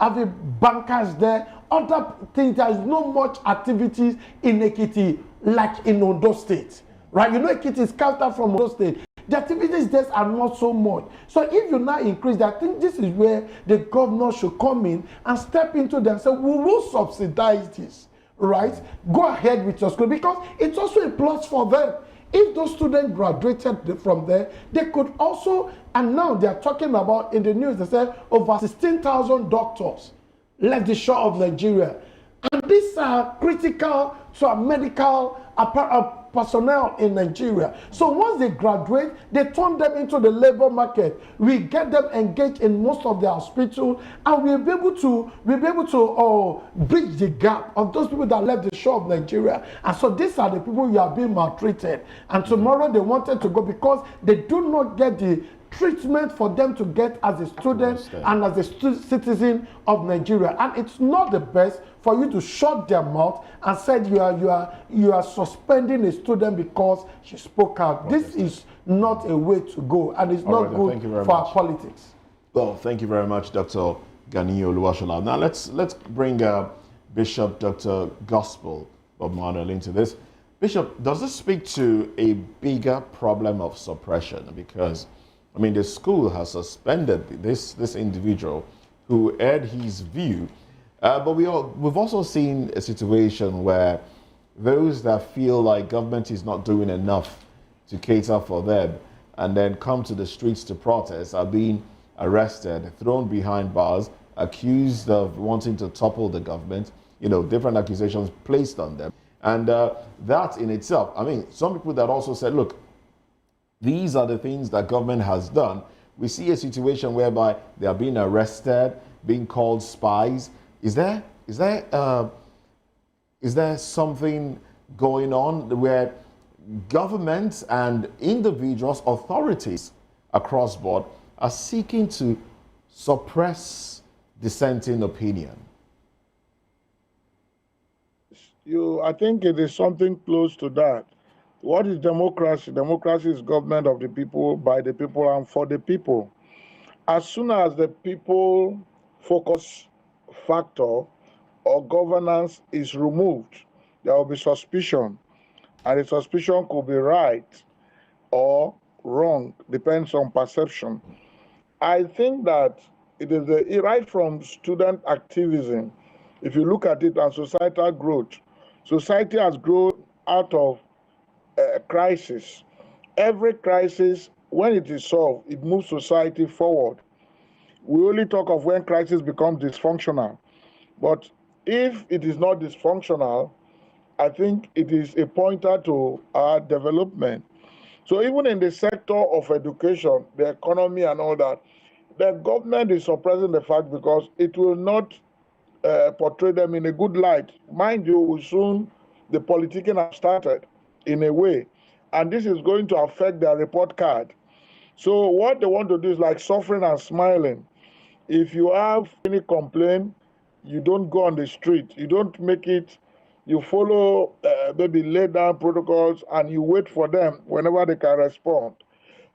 having bankers there, other things. There is not much activities in Ekiti like in Ondo State, right? You know, Ekiti is carved out from Ondo State. The activities there are not so much. So if you now increase that, I think this is where the governor should come in and step into them and say, we will subsidize this, right? Go ahead with your school, because it's also a plus for them. If those students graduated from there, they could also, and now they are talking about in the news, they said over 16,000 doctors left the shore of Nigeria. And these are critical to our medical personnel in Nigeria. So once they graduate, they turn them into the labor market. We get them engaged in most of the hospitals, and we'll be able to bridge the gap of those people that left the shore of Nigeria. And so these are the people who are being maltreated. And tomorrow they wanted to go because they do not get the treatment for them to get as a student and as a citizen of Nigeria. And it's not the best for you to shut their mouth and said you are suspending a student because she spoke out. This is not a way to go, and it's not good for our politics. Well, thank you very much, Dr. Ganiyi Oluwashola. Now let's bring Bishop Dr. Gospel Bob Manuel into this. Bishop, does this speak to a bigger problem of suppression? Because I mean, the school has suspended this individual who aired his view, but we've also seen a situation where those that feel like government is not doing enough to cater for them and then come to the streets to protest are being arrested, thrown behind bars, accused of wanting to topple the government, different accusations placed on them. And that in itself, I mean, some people that also said, look, these are the things that government has done. We see a situation whereby they are being arrested, being called spies. Is there something going on where governments and individuals, authorities across board are seeking to suppress dissenting opinion? I think it is something close to that. What is democracy? Democracy is government of the people, by the people, and for the people. As soon as the people focus factor or governance is removed, there will be suspicion. And the suspicion could be right or wrong, depends on perception. I think that it is right from student activism. If you look at it as societal growth, society has grown out of crisis. Every crisis, when it is solved, it moves society forward. We only talk of when crisis becomes dysfunctional. But if it is not dysfunctional, I think it is a pointer to our development. So even in the sector of education, the economy and all that, the government is suppressing the fact because it will not portray them in a good light. Mind you, soon the politicking has started in a way, and this is going to affect their report card. So what they want to do is like suffering and smiling. If you have any complaint, you don't go on the street, you don't make it, you follow maybe laid down protocols and you wait for them whenever they can respond.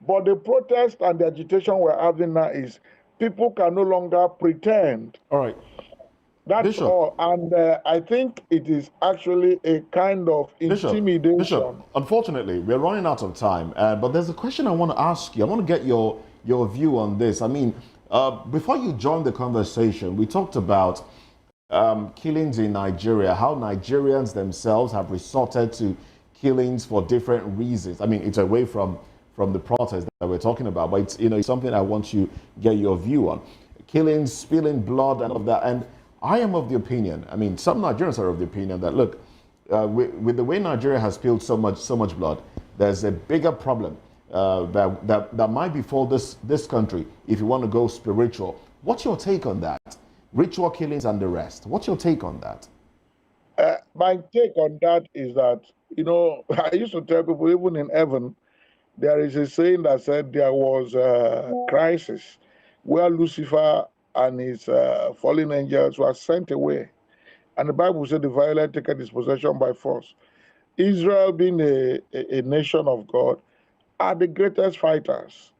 But the protest and the agitation we're having now is people can no longer pretend. All right. That's Bishop. all. And I think it is actually a kind of intimidation. Bishop, unfortunately, we're running out of time. But there's a question I want to ask you. I want to get your view on this. I mean, before you joined the conversation, we talked about killings in Nigeria, how Nigerians themselves have resorted to killings for different reasons. I mean, it's away from the protest that we're talking about, but it's, it's something I want you to get your view on. Killings, spilling blood and all of that. And I am of the opinion, I mean, some Nigerians are of the opinion that, look, with the way Nigeria has spilled so much blood, there's a bigger problem that might befall this country if you want to go spiritual. What's your take on that? Ritual killings and the rest. What's your take on that? My take on that is that, I used to tell people, even in heaven, there is a saying that said there was a crisis where Lucifer and his fallen angels were sent away. And the Bible said the violent take his possession by force. Israel, being a nation of God, are the greatest fighters.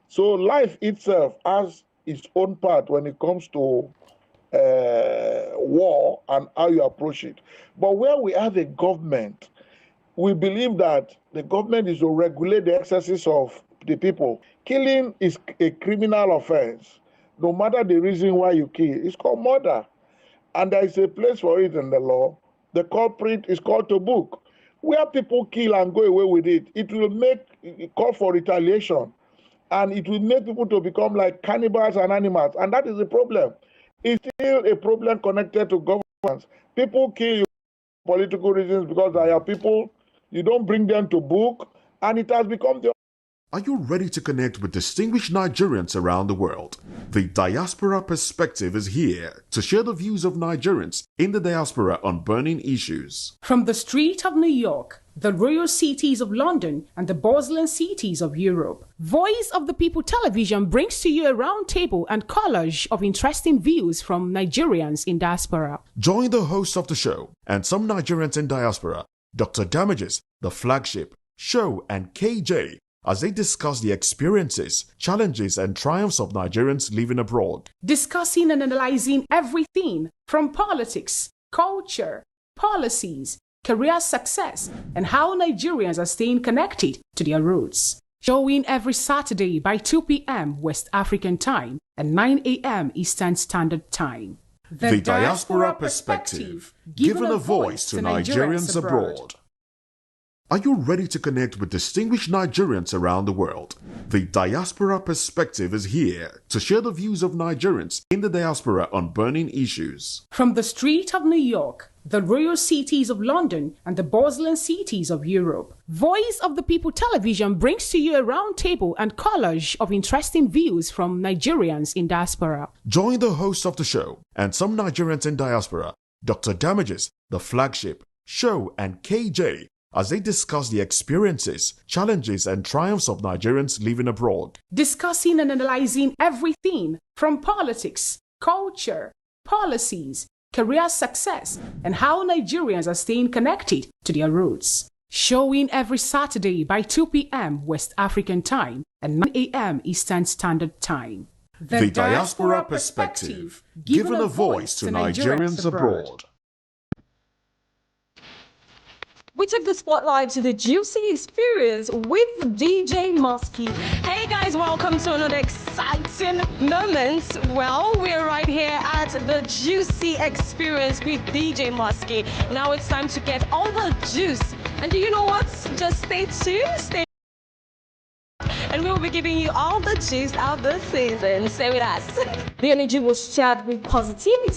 So life itself has its own part when it comes to war and how you approach it. But where we have a government, we believe that the government is to regulate the excesses of the people. Killing is a criminal offense. No matter the reason why you kill, it's called murder. And there is a place for it in the law. The culprit is called to book. Where people kill and go away with it, it will call for retaliation. And it will make people to become like cannibals and animals. And that is the problem. It's still a problem connected to governance. People kill you for political reasons because they are people. You don't bring them to book. And it has become the... Are you ready to connect with distinguished Nigerians around the world? The Diaspora Perspective is here to share the views of Nigerians in the diaspora on burning issues. From the street of New York, the royal cities of London, and the bustling cities of Europe, Voice of the People Television brings to you a roundtable and collage of interesting views from Nigerians in diaspora. Join the host of the show and some Nigerians in diaspora, Dr. Damages, the flagship, show, and KJ, as they discuss the experiences, challenges, and triumphs of Nigerians living abroad. Discussing and analyzing everything from politics, culture, policies, career success, and how Nigerians are staying connected to their roots. Showing every Saturday by 2 p.m. West African time and 9 a.m. Eastern Standard Time. The Diaspora Perspective, giving a voice to Nigerians abroad. Are you ready to connect with distinguished Nigerians around the world? The Diaspora Perspective is here to share the views of Nigerians in the diaspora on burning issues. From the street of New York, the royal cities of London, and the bustling cities of Europe, Voice of the People Television brings to you a roundtable and collage of interesting views from Nigerians in diaspora. Join the host of the show and some Nigerians in diaspora, Dr. Damages, the flagship, show, and KJ, as they discuss the experiences, challenges, and triumphs of Nigerians living abroad. Discussing and analyzing everything from politics, culture, policies, career success, and how Nigerians are staying connected to their roots. Showing every Saturday by 2 p.m. West African time and 9 a.m. Eastern Standard Time. The Diaspora Perspective, giving a voice to Nigerians abroad. We took the spotlight to the Juicy Experience with DJ Muskie. Hey guys, welcome to another exciting moment. Well, we're right here at the Juicy Experience with DJ Muskie. Now it's time to get all the juice. And do you know what? Just stay tuned. And we will be giving you all the juice of the season. Stay with us. The energy was shared with positivity